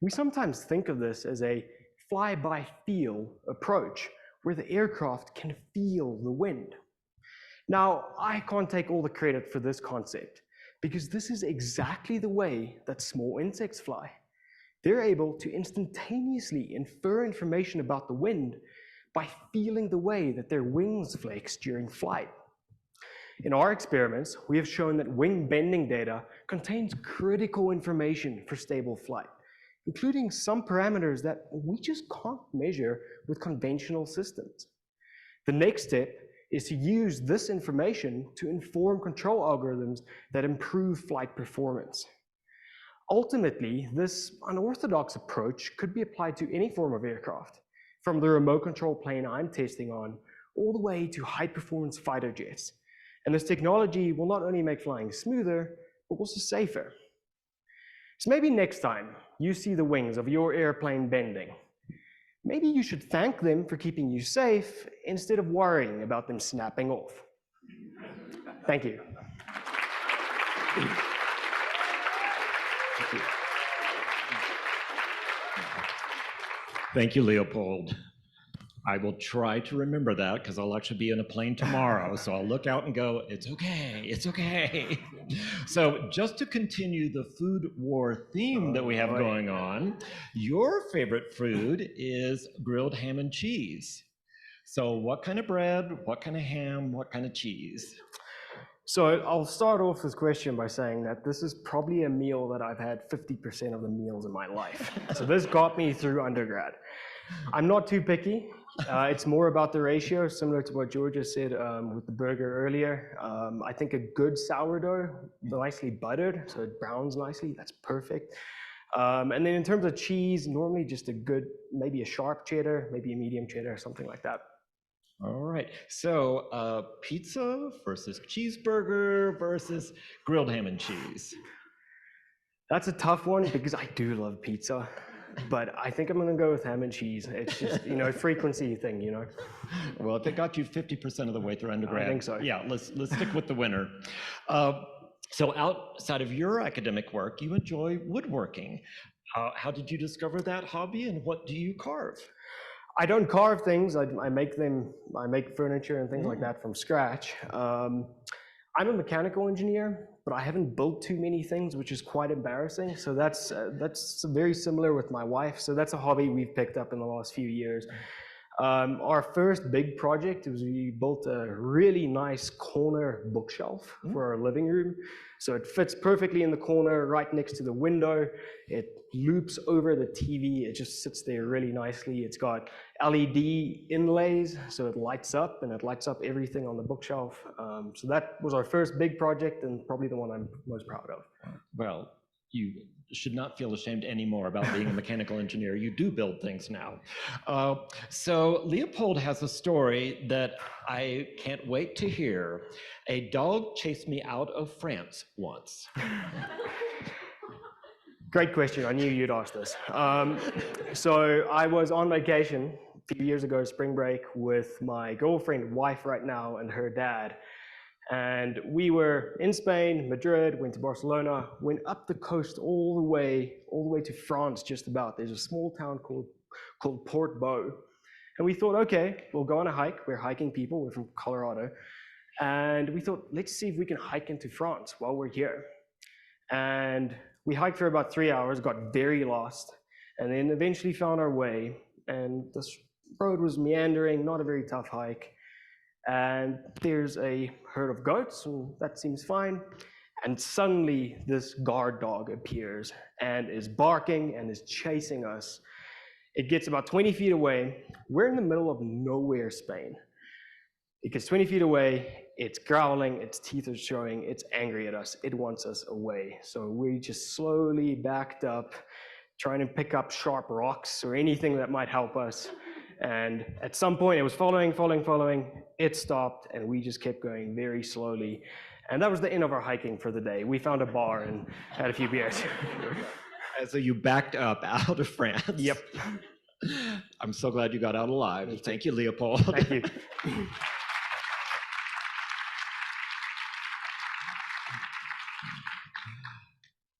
We sometimes think of this as a fly-by-feel approach, where the aircraft can feel the wind. Now, I can't take all the credit for this concept, because this is exactly the way that small insects fly. They're able to instantaneously infer information about the wind by feeling the way that their wings flex during flight. In our experiments, we have shown that wing bending data contains critical information for stable flight, including some parameters that we just can't measure with conventional systems. The next step is to use this information to inform control algorithms that improve flight performance. Ultimately, this unorthodox approach could be applied to any form of aircraft, from the remote control plane I'm testing on, all the way to high-performance fighter jets. And this technology will not only make flying smoother, but also safer. So maybe next time you see the wings of your airplane bending, maybe you should thank them for keeping you safe instead of worrying about them snapping off. Thank you. Thank you, Leopold. I will try to remember that because I'll actually be in a plane tomorrow. So I'll look out and go, it's okay, it's okay. So just to continue the food war theme that we have going on, your favorite food is grilled ham and cheese. So what kind of bread, what kind of ham, what kind of cheese? So I'll start off this question by saying that this is probably a meal that I've had 50% of the meals in my life. So this got me through undergrad. I'm not too picky. It's more about the ratio, similar to what Georgia said with the burger earlier. I think a good sourdough, nicely buttered, so it browns nicely, that's perfect. And then in terms of cheese, normally just a good, maybe a sharp cheddar, maybe a medium cheddar, something like that. All right, so pizza versus cheeseburger versus grilled ham and cheese. That's a tough one because I do love pizza, but I think I'm gonna go with ham and cheese. It's just, you know, a frequency thing, you know. Well, if it got you 50% of the way through undergrad, I think so. Yeah, let's stick with the winner. So outside of your academic work, you enjoy woodworking. How did you discover that hobby, and what do you carve? I don't carve things. I make furniture and things like that from scratch. I'm a mechanical engineer, but I haven't built too many things, which is quite embarrassing. So that's very similar with my wife. So that's a hobby we've picked up in the last few years. Our first big project was we built a really nice corner bookshelf for our living room. So it fits perfectly in the corner right next to the window. It loops over the TV. It just sits there really nicely. It's got LED inlays, so it lights up, and it lights up everything on the bookshelf. So that was our first big project, and probably the one I'm most proud of. Well, you should not feel ashamed anymore about being a mechanical engineer. You do build things now. So Leopold has a story that I can't wait to hear. A dog chased me out of France once. Great question. I knew you'd ask this. So I was on vacation a few years ago, spring break, with my girlfriend, wife right now, and her dad. And we were in Spain, Madrid, went to Barcelona, went up the coast all the way to France just about. There's a small town called Port Beau. And we thought, okay, we'll go on a hike. We're hiking people, we're from Colorado. And we thought, let's see if we can hike into France while we're here. And we hiked for about 3 hours, got very lost, and then eventually found our way. And this road was meandering, not a very tough hike. And there's a herd of goats, and that seems fine. And suddenly this guard dog appears and is barking and is chasing us. It gets about 20 feet away. We're in the middle of nowhere, Spain. It gets 20 feet away, it's growling, its teeth are showing, it's angry at us, it wants us away. So we just slowly backed up, trying to pick up sharp rocks or anything that might help us. And at some point it was following, it stopped, and we just kept going very slowly. And that was the end of our hiking for the day. We found a bar and had a few beers. And so you backed up out of France. Yep. I'm so glad you got out alive. Thank you, Leopold. Thank you.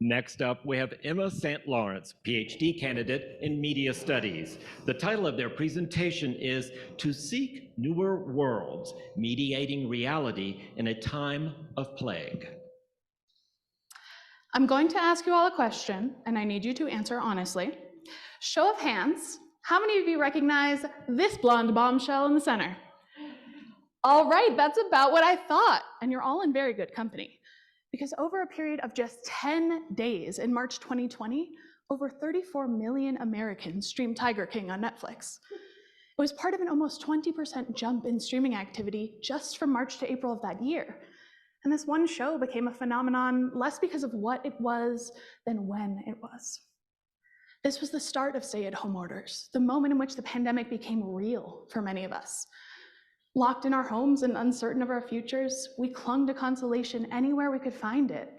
Next up, we have Emma St. Lawrence, PhD candidate in media studies. The title of their presentation is To Seek Newer Worlds, Mediating Reality in a Time of Plague. I'm going to ask you all a question, and I need you to answer honestly. Show of hands, how many of you recognize this blonde bombshell in the center? All right, that's about what I thought, and you're all in very good company. Because over a period of just 10 days in March 2020, over 34 million Americans streamed Tiger King on Netflix. It was part of an almost 20% jump in streaming activity just from March to April of that year. And this one show became a phenomenon less because of what it was than when it was. This was the start of stay-at-home orders, the moment in which the pandemic became real for many of us. Locked in our homes and uncertain of our futures, we clung to consolation anywhere we could find it.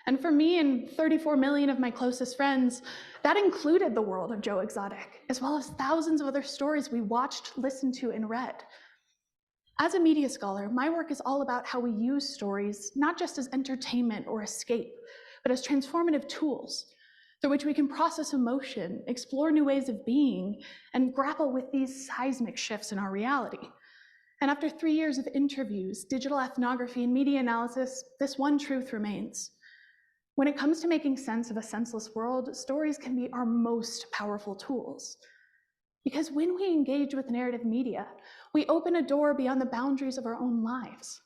And for me and 34 million of my closest friends, that included the world of Joe Exotic, as well as thousands of other stories we watched, listened to, and read. As a media scholar, my work is all about how we use stories, not just as entertainment or escape, but as transformative tools through which we can process emotion, explore new ways of being, and grapple with these seismic shifts in our reality. And after 3 years of interviews, digital ethnography, and media analysis, this one truth remains. When it comes to making sense of a senseless world, stories can be our most powerful tools. Because when we engage with narrative media, we open a door beyond the boundaries of our own lives.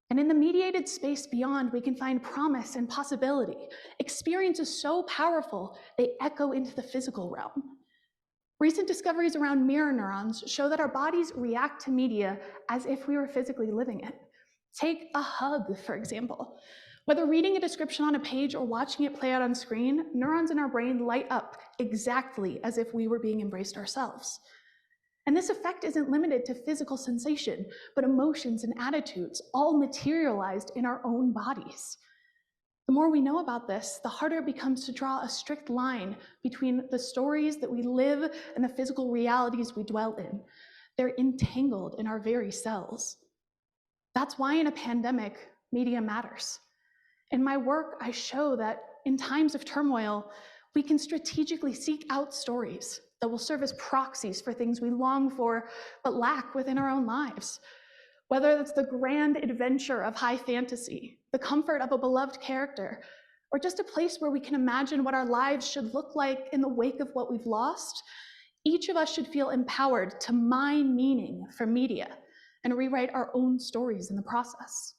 And in the mediated space beyond, we can find promise and possibility, experiences so powerful, they echo into the physical realm. Recent discoveries around mirror neurons show that our bodies react to media as if we were physically living it. Take a hug, for example. Whether reading a description on a page or watching it play out on screen, neurons in our brain light up exactly as if we were being embraced ourselves. And this effect isn't limited to physical sensation, but emotions and attitudes, all materialized in our own bodies. The more we know about this, the harder it becomes to draw a strict line between the stories that we live and the physical realities we dwell in. They're entangled in our very cells. That's why in a pandemic, media matters. In my work, I show that in times of turmoil, we can strategically seek out stories that will serve as proxies for things we long for but lack within our own lives. Whether it's the grand adventure of high fantasy, the comfort of a beloved character, or just a place where we can imagine what our lives should look like in the wake of what we've lost, each of us should feel empowered to mine meaning from media and rewrite our own stories in the process.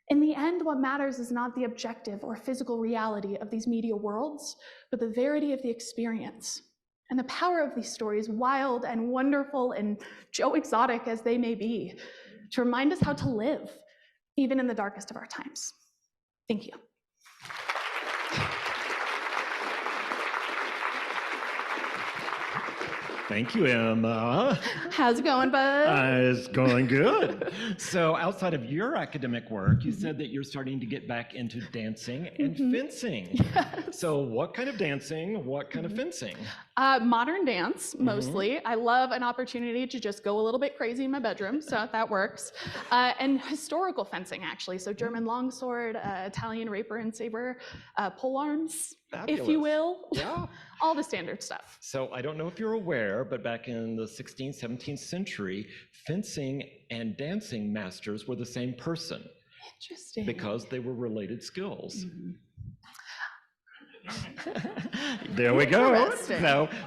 In the end, what matters is not the objective or physical reality of these media worlds, but the verity of the experience. And the power of these stories, wild and wonderful and Joe Exotic as they may be, to remind us how to live, even in the darkest of our times. Thank you. Thank you, Emma. How's it going, bud? It's going good. So outside of your academic work, you said that you're starting to get back into dancing and fencing. Yes. So what kind of dancing, what kind of fencing? Modern dance, mostly. I love an opportunity to just go a little bit crazy in my bedroom, so that works. And historical fencing, actually. So German longsword, Italian rapier and saber, pole arms, if you will. Yeah. All the standard stuff. So I don't know if you're aware, but back in the 16th, 17th century, fencing and dancing masters were the same person. Interesting. Because they were related skills. There we go.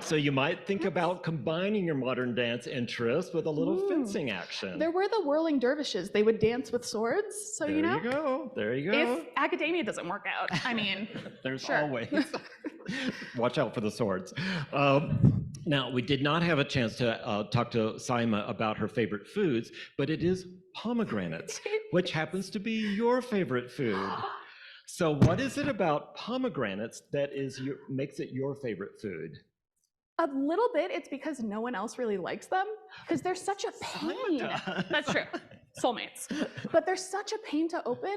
So you might think about combining your modern dance interest with a little fencing action. There were the whirling dervishes. They would dance with swords. So, there you know. You go. There you go. If academia doesn't work out, I mean, there's sure. Always. Watch out for the swords. Now, we did not have a chance to talk to Saima about her favorite foods, but it is pomegranates, which happens to be your favorite food. So what is it about pomegranates that makes it your favorite food? A little bit, it's because no one else really likes them, because they're such a pain. That's true, soulmates. But they're such a pain to open,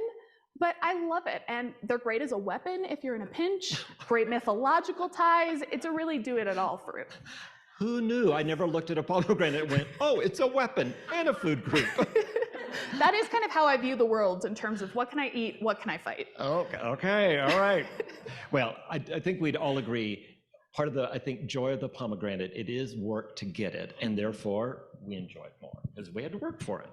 but I love it. And they're great as a weapon if you're in a pinch, great mythological ties. It's a really do-it-at-all fruit. Who knew? I never looked at a pomegranate and went, oh, it's a weapon and a food group. That is kind of how I view the world in terms of what can I eat, what can I fight? Okay, all right. Well, I think we'd all agree, part of the, joy of the pomegranate, it is work to get it, and therefore we enjoy it more because we had to work for it.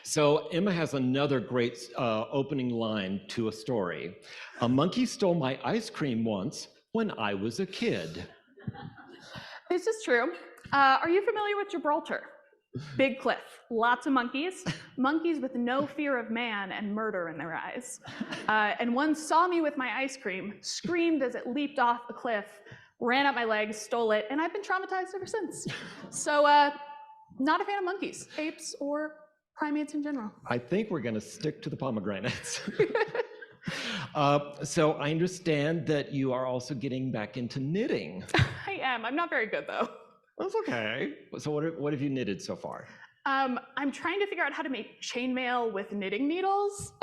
So Emma has another great opening line to a story. A monkey stole my ice cream once when I was a kid. This is true. Are you familiar with Gibraltar? Big cliff, lots of monkeys with no fear of man and murder in their eyes. And one saw me with my ice cream, screamed as it leaped off the cliff, ran up my legs, stole it, and I've been traumatized ever since. So not a fan of monkeys, apes, or primates in general. I think we're gonna stick to the pomegranates. So I understand that you are also getting back into knitting. I am, I'm not very good though. That's okay. So what have you knitted so far? I'm trying to figure out how to make chainmail with knitting needles.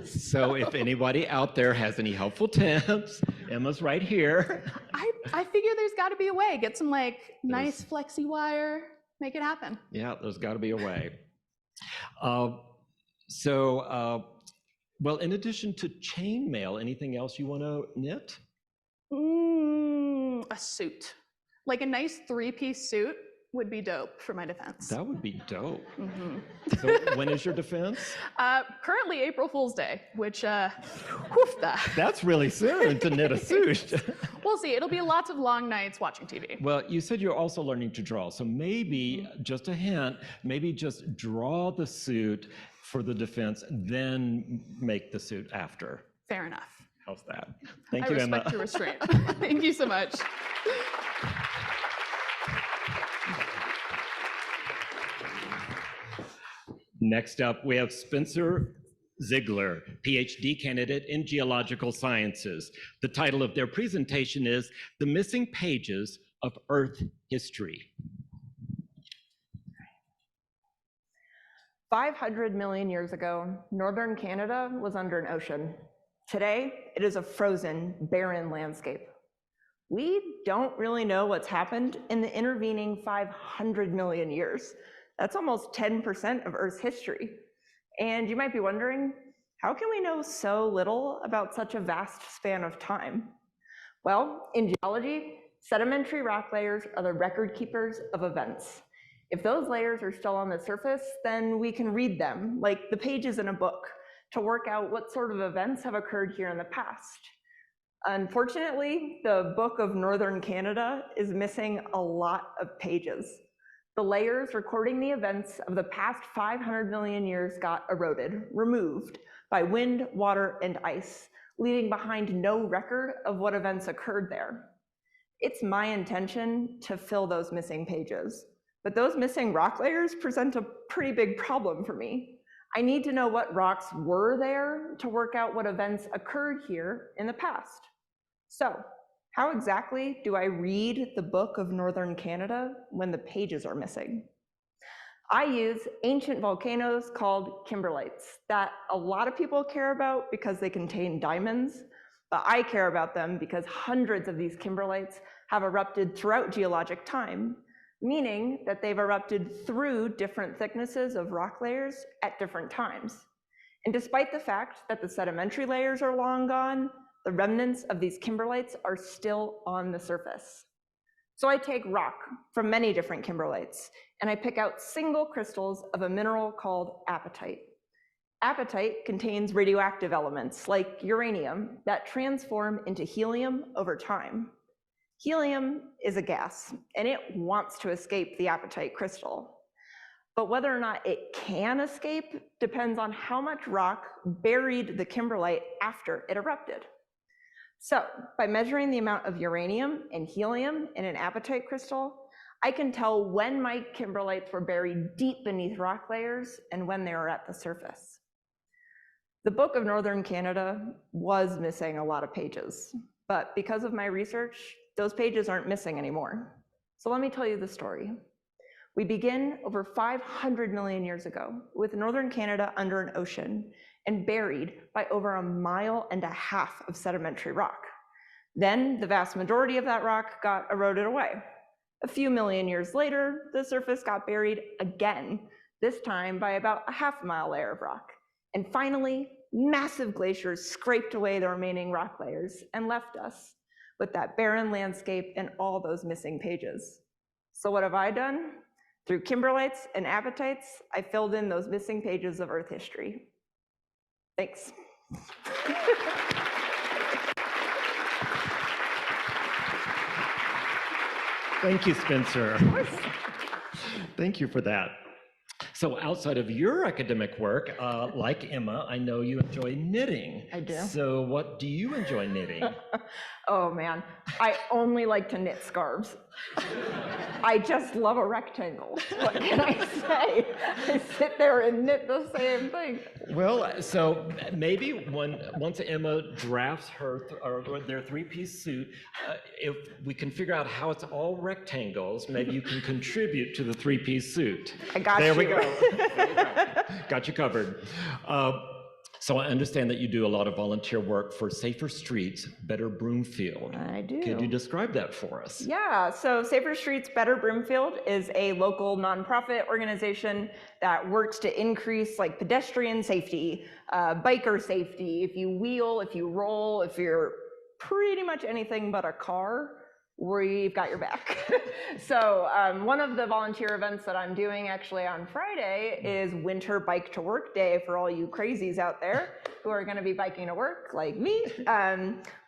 So if anybody out there has any helpful tips, Emma's right here. I figure there's got to be a way. Get some like nice flexi wire, make it happen. Yeah, there's got to be a way. Well, in addition to chainmail, anything else you want to knit? A suit. Like a nice 3-piece suit would be dope for my defense. That would be dope. Mm-hmm. So when is your defense? Currently April Fool's Day, which, That's really soon to knit a suit. We'll see. It'll be lots of long nights watching TV. Well, you said you're also learning to draw. So maybe, just a hint, maybe just draw the suit for the defense, then make the suit after. Fair enough. How's that? Thank you, Emma. I respect your restraint. Thank you so much. Next up, we have Spencer Ziegler, PhD candidate in geological sciences. The title of their presentation is The Missing Pages of Earth History. 500 million years ago, northern Canada was under an ocean. Today, it is a frozen, barren landscape. We don't really know what's happened in the intervening 500 million years. That's almost 10% of Earth's history. And you might be wondering, how can we know so little about such a vast span of time? Well, in geology, sedimentary rock layers are the record keepers of events. If those layers are still on the surface, then we can read them, like the pages in a book, to work out what sort of events have occurred here in the past. Unfortunately, the Book of Northern Canada is missing a lot of pages. The layers recording the events of the past 500 million years got eroded, removed by wind, water, and ice, leaving behind no record of what events occurred there. It's my intention to fill those missing pages, but those missing rock layers present a pretty big problem for me. I need to know what rocks were there to work out what events occurred here in the past. So, how exactly do I read the Book of Northern Canada when the pages are missing? I use ancient volcanoes called kimberlites that a lot of people care about because they contain diamonds, but I care about them because hundreds of these kimberlites have erupted throughout geologic time, meaning that they've erupted through different thicknesses of rock layers at different times. And despite the fact that the sedimentary layers are long gone, the remnants of these kimberlites are still on the surface. So I take rock from many different kimberlites, and I pick out single crystals of a mineral called apatite. Apatite contains radioactive elements like uranium that transform into helium over time. Helium is a gas, and it wants to escape the apatite crystal. But whether or not it can escape depends on how much rock buried the kimberlite after it erupted. So, by measuring the amount of uranium and helium in an apatite crystal, I can tell when my kimberlites were buried deep beneath rock layers and when they were at the surface. The Book of Northern Canada was missing a lot of pages, but because of my research, those pages aren't missing anymore. So let me tell you the story. We begin over 500 million years ago with northern Canada under an ocean and buried by over 1.5 miles of sedimentary rock. Then the vast majority of that rock got eroded away. A few million years later, the surface got buried again, this time by about a 1/2 mile layer of rock. And finally, massive glaciers scraped away the remaining rock layers and left us with that barren landscape and all those missing pages. So what have I done? Through kimberlites and apatites, I filled in those missing pages of Earth history. Thanks. Thank you, Spencer. Thank you for that. So outside of your academic work, like Emma, I know you enjoy knitting. I do. So what do you enjoy knitting? Oh man, I only like to knit scarves. I just love a rectangle. What can I say? I sit there and knit the same thing. Well, so maybe once Emma drafts their three-piece suit, if we can figure out how it's all rectangles, maybe you can contribute to the three-piece suit. I got there you. We go. There we go. Got you covered. So I understand that you do a lot of volunteer work for Safer Streets, Better Broomfield. I do. Could you describe that for us? Yeah, so Safer Streets, Better Broomfield is a local nonprofit organization that works to increase like pedestrian safety, biker safety. If you wheel, if you roll, if you're pretty much anything but a car, we've got your back. So one of the volunteer events that I'm doing actually on Friday is Winter Bike to Work Day for all you crazies out there who are gonna be biking to work like me.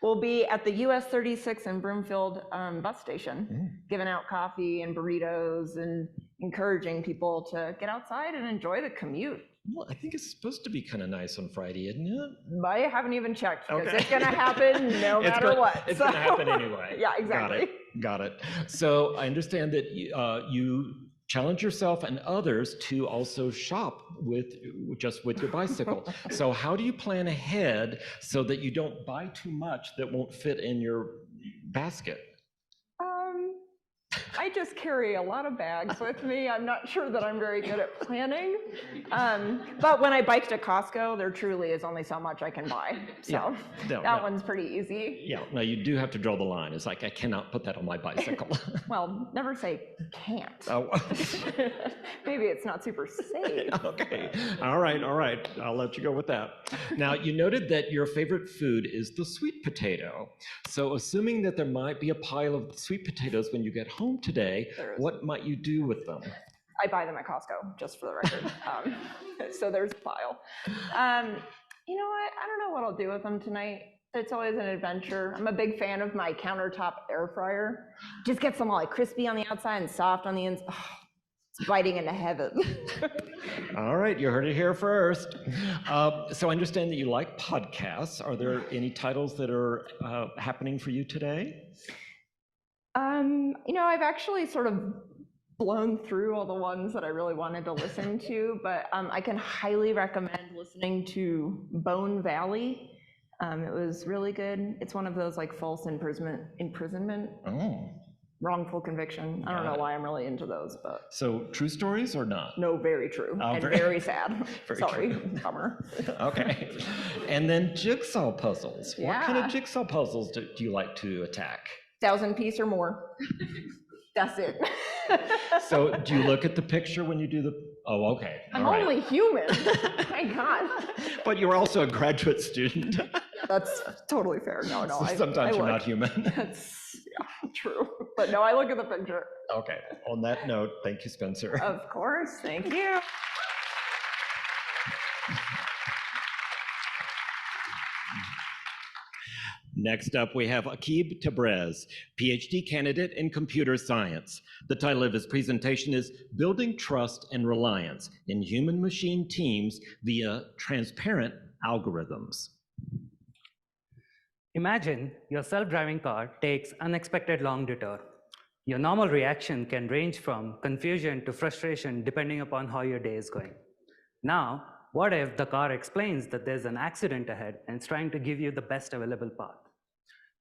We'll be at the US 36 in Broomfield bus station, giving out coffee and burritos and encouraging people to get outside and enjoy the commute. Well, I think it's supposed to be kind of nice on Friday, isn't it? I haven't even checked because Okay. it's gonna happen no matter what. It's gonna happen anyway. Yeah, exactly. Got it. So I understand that you challenge yourself and others to also shop with your bicycle. So how do you plan ahead so that you don't buy too much that won't fit in your basket? I just carry a lot of bags with me. I'm not sure that I'm very good at planning. But when I bike to Costco, there truly is only so much I can buy. So that one's pretty easy. Yeah, now you do have to draw the line. It's like, I cannot put that on my bicycle. Well, never say can't. Oh. Maybe it's not super safe. Okay, all right. I'll let you go with that. Now, you noted that your favorite food is the sweet potato. So assuming that there might be a pile of sweet potatoes when you get home today, what might you do with them? I buy them at Costco, just for the record. So there's a pile. You know what? I don't know what I'll do with them tonight. It's always an adventure. I'm a big fan of my countertop air fryer. Just gets them all like crispy on the outside and soft on the inside. Oh, it's biting into heaven. All right, you heard it here first. So I understand that you like podcasts. Are there any titles that are happening for you today? You know, I've actually sort of blown through all the ones that I really wanted to listen to, but I can highly recommend listening to Bone Valley. It was really good. It's one of those like false imprisonment, wrongful conviction. I don't know why I'm really into those, but. So true stories or not? No, very true, and very sad. Sorry, bummer. Okay. And then jigsaw puzzles. Yeah. What kind of jigsaw puzzles do you like to attack? 1,000 piece or more. That's it. So do you look at the picture when you do the, oh, okay. I'm only human. My God. But you're also a graduate student. That's totally fair. No, So sometimes you're not human. That's true. But no, I look at the picture. Okay. On that note, thank you, Spencer. Of course. Thank you. Next up, we have Akib Tabrez, PhD candidate in computer science. The title of his presentation is Building Trust and Reliance in Human-Machine Teams via Transparent Algorithms. Imagine your self-driving car takes unexpected long detour. Your normal reaction can range from confusion to frustration depending upon how your day is going. Now, what if the car explains that there's an accident ahead and is trying to give you the best available path?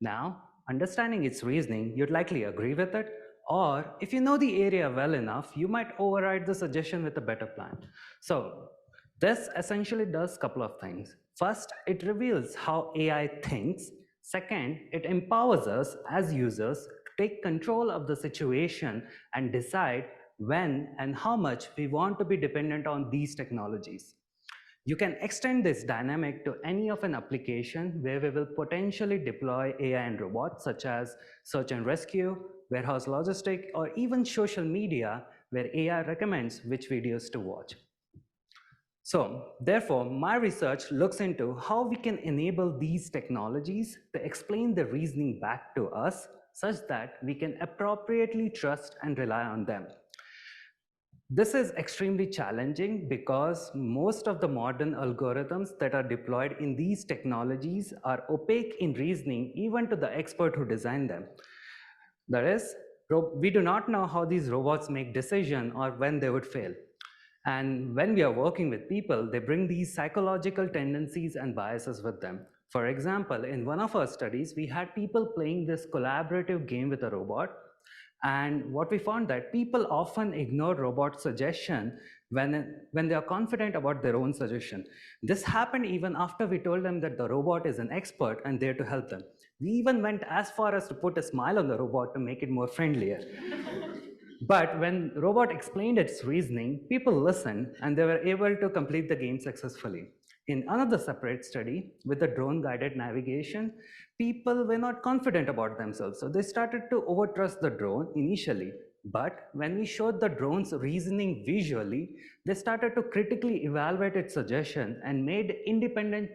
Now, understanding its reasoning, you'd likely agree with it, or if you know the area well enough, you might override the suggestion with a better plan. So this essentially does a couple of things. First, it reveals how AI thinks. Second, it empowers us as users to take control of the situation and decide when and how much we want to be dependent on these technologies. You can extend this dynamic to any of an application where we will potentially deploy AI and robots such as search and rescue, warehouse logistic, or even social media where AI recommends which videos to watch. So therefore, my research looks into how we can enable these technologies to explain the reasoning back to us such that we can appropriately trust and rely on them. This is extremely challenging because most of the modern algorithms that are deployed in these technologies are opaque in reasoning even to the expert who designed them. That is, We do not know how these robots make decisions or when they would fail. And when we are working with people, they bring these psychological tendencies and biases with them. For example, in one of our studies, we had people playing this collaborative game with a robot. And what we found that people often ignore robot suggestion when they are confident about their own suggestion. This happened even after we told them that the robot is an expert and there to help them. We even went as far as to put a smile on the robot to make it more friendlier. But when the robot explained its reasoning, people listened and they were able to complete the game successfully. In another separate study with the drone-guided navigation, people were not confident about themselves, so they started to overtrust the drone initially. But when we showed the drone's reasoning visually, they started to critically evaluate its suggestion and made independent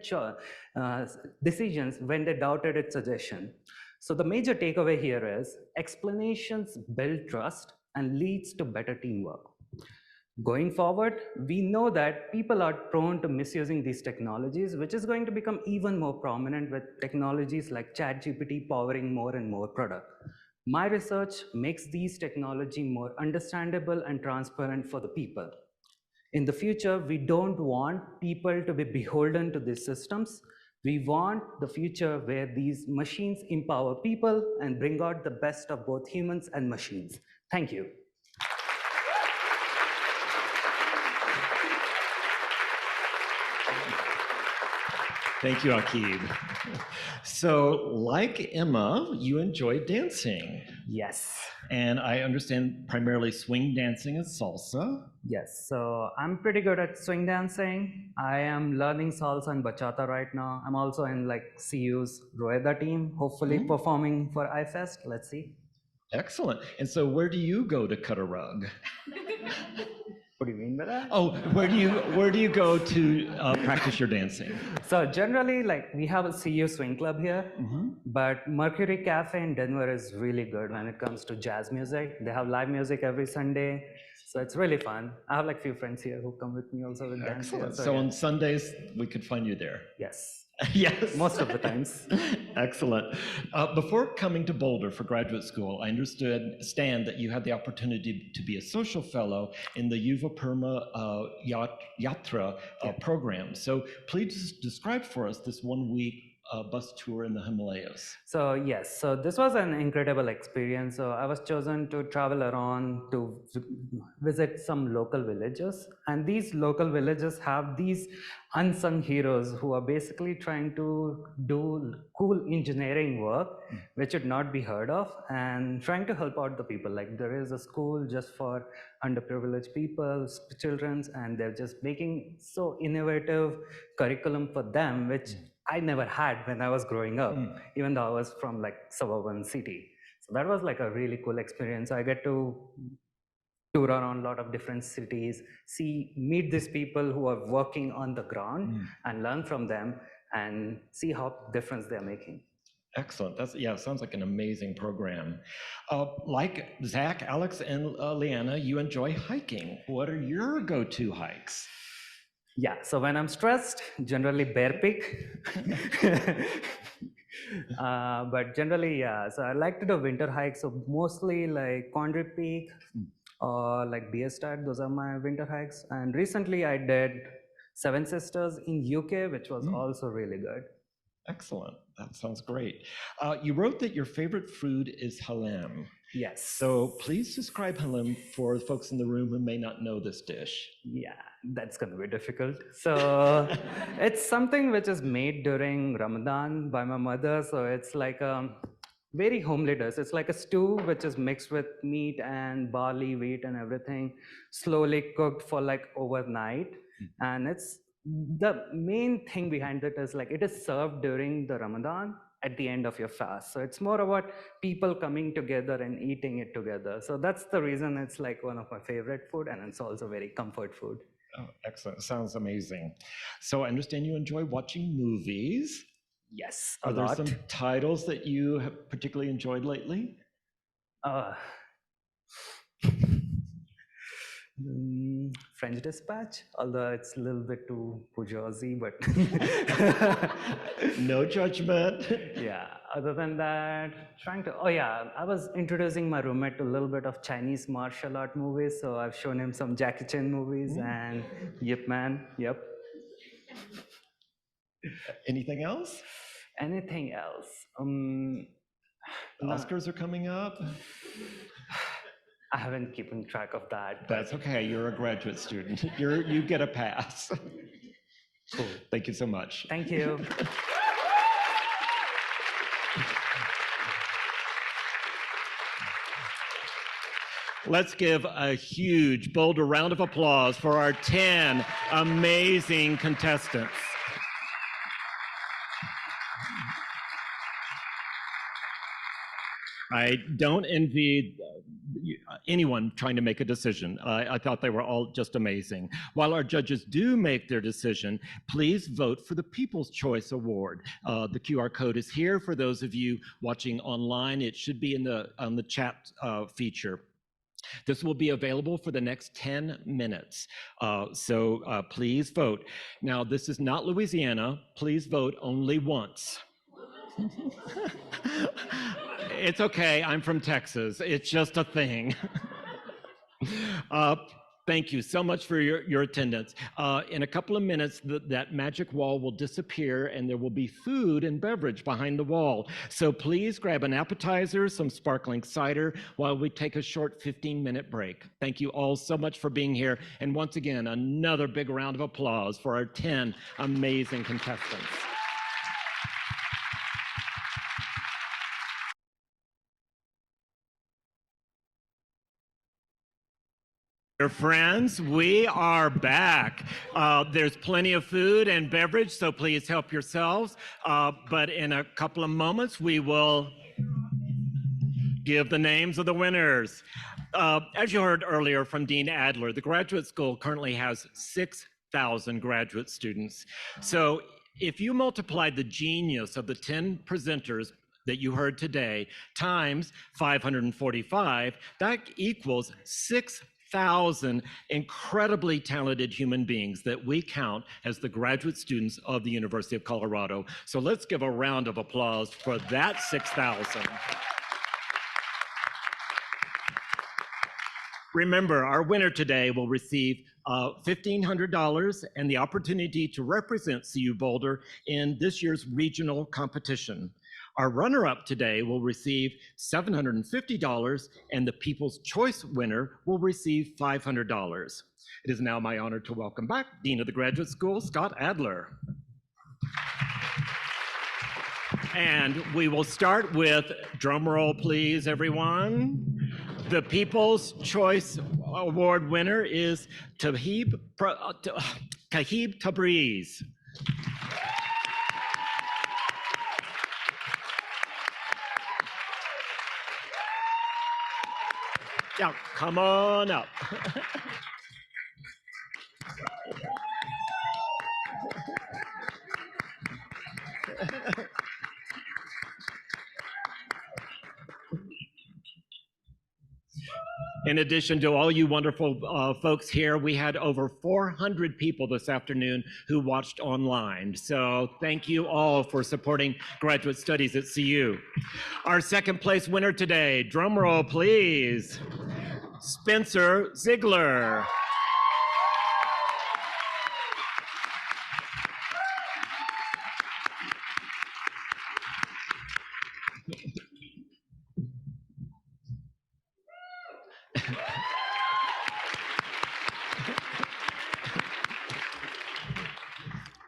decisions when they doubted its suggestion. So the major takeaway here is explanations build trust and leads to better teamwork. Going forward, we know that people are prone to misusing these technologies, which is going to become even more prominent with technologies like ChatGPT powering more and more product. My research makes these technology more understandable and transparent for the people. In the future, we don't want people to be beholden to these systems. We want the future where these machines empower people and bring out the best of both humans and machines. Thank you. Thank you, Akib. So, like Emma, you enjoy dancing. Yes. And I understand primarily swing dancing and salsa. Yes, so I'm pretty good at swing dancing. I am learning salsa and bachata right now. I'm also in like CU's Rueda team, hopefully performing for iFest. Let's see. Excellent. And so where do you go to cut a rug? What do you mean by that? Oh, where do you go to practice your dancing? So generally, like we have a CU swing club here, but Mercury Cafe in Denver is really good when it comes to jazz music. They have live music every Sunday, so it's really fun. I have like few friends here who come with me also with dance. Excellent. Here, So yeah. on Sundays, we could find you there. Yes. Yes. Most of the times. Excellent. Before coming to Boulder for graduate school, I understand that you had the opportunity to be a social fellow in the Yuva Perma Yatra program. So please describe for us this 1 week bus tour in the Himalayas. So yes, so this was an incredible experience. So I was chosen to travel around to visit some local villages, and these local villages have these unsung heroes who are basically trying to do cool engineering work which would not be heard of, and trying to help out the people. Like there is a school just for underprivileged people, children, and they're just making so innovative curriculum for them, which I never had when I was growing up, even though I was from like suburban city. So that was like a really cool experience. I get to tour around a lot of different cities, meet these people who are working on the ground and learn from them and see how difference they're making. Excellent. Sounds like an amazing program. Like Zach, Alex, and Leanna, you enjoy hiking. What are your go-to hikes? Yeah, so when I'm stressed, generally Bear Peak. But generally, yeah, so I like to do winter hikes. So mostly like Condry Peak or like Bierstadt, those are my winter hikes. And recently I did Seven Sisters in UK, which was also really good. Excellent. That sounds great. You wrote that your favorite food is halam. Yes. So please describe halam for folks in the room who may not know this dish. Yeah, that's going to be difficult. So it's something which is made during Ramadan by my mother. So it's like a very homely dish. It's like a stew which is mixed with meat and barley, wheat and everything, slowly cooked for like overnight. And it's the main thing behind it is like it is served during the Ramadan at the end of your fast. So it's more about people coming together and eating it together. So that's the reason it's like one of my favorite food, and it's also very comfort food. Oh, excellent. Sounds amazing. So I understand you enjoy watching movies. Yes, Are there some titles that you have particularly enjoyed lately? French Dispatch, although it's a little bit too bourgeoisie, but no judgment. Yeah. Other than that, oh yeah, I was introducing my roommate to a little bit of Chinese martial art movies, so I've shown him some Jackie Chan movies and Yip Man, yep. Anything else? Anything else? Oscars are coming up. I haven't keeping track of that. That's okay, you're a graduate student. You get a pass. Cool. Thank you so much. Thank you. Let's give a huge Boulder round of applause for our 10 amazing contestants. I don't envy anyone trying to make a decision. I thought they were all just amazing. While our judges do make their decision, please vote for the People's Choice Award. The QR code is here for those of you watching online. It should be on the chat feature. This will be available for the next 10 minutes. So please vote. Now, this is not Louisiana. Please vote only once. It's okay, I'm from Texas. It's just a thing. Thank you so much for your attendance. In a couple of minutes, that magic wall will disappear and there will be food and beverage behind the wall. So please grab an appetizer, some sparkling cider, while we take a short 15-minute break. Thank you all so much for being here. And once again, another big round of applause for our 10 amazing contestants. Dear friends, we are back. There's plenty of food and beverage, so please help yourselves. But in a couple of moments, we will give the names of the winners. As you heard earlier from Dean Adler, the graduate school currently has 6,000 graduate students. So if you multiply the genius of the 10 presenters that you heard today times 545, that equals 6,000 incredibly talented human beings that we count as the graduate students of the University of Colorado. So let's give a round of applause for that 6,000. Remember, our winner today will receive $1,500 and the opportunity to represent CU Boulder in this year's regional competition. Our runner-up today will receive $750 and the People's Choice winner will receive $500. It is now my honor to welcome back Dean of the Graduate School, Scott Adler. And we will start with, drum roll please, everyone. The People's Choice Award winner is Kahib Tabriz. Yeah, come on up. In addition to all you wonderful folks here, we had over 400 people this afternoon who watched online. So thank you all for supporting graduate studies at CU. Our second place winner today, drum roll please, Spencer Ziegler.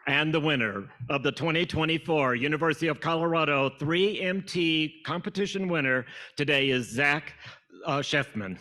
And the winner of the 2024 University of Colorado 3MT competition winner today is Zach Sheffman.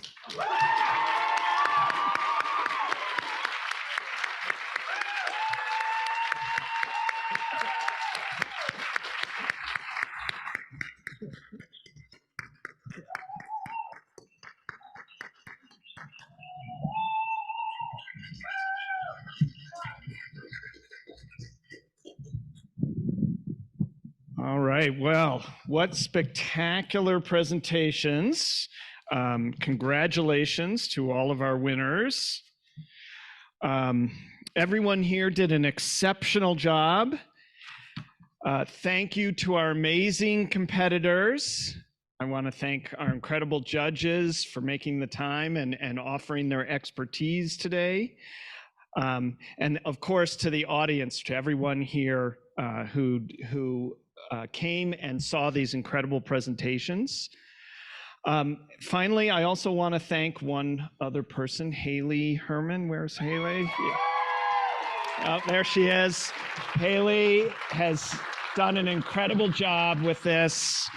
All right, well, what spectacular presentations. Congratulations to all of our winners. Everyone here did an exceptional job. Thank you to our amazing competitors. I want to thank our incredible judges for making the time and offering their expertise today. And of course, to the audience, to everyone here who came and saw these incredible presentations. Finally, I also want to thank one other person, Haley Herman. Where's Haley? Yeah. Oh, there she is. Haley has done an incredible job with this.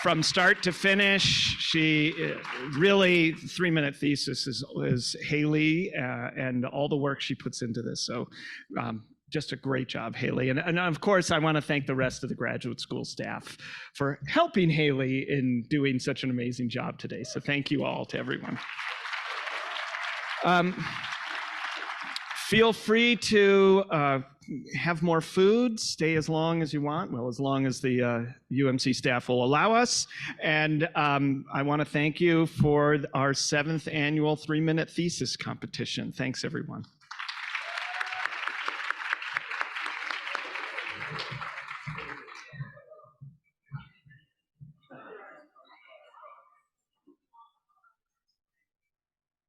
From start to finish, she really, 3 Minute Thesis is Haley and all the work she puts into this. So just a great job, Haley. And of course, I want to thank the rest of the graduate school staff for helping Haley in doing such an amazing job today. So thank you all to everyone. Feel free to have more food, stay as long as you want, well, as long as the UMC staff will allow us. And I want to thank you for our 7th annual 3 Minute Thesis competition. Thanks, everyone.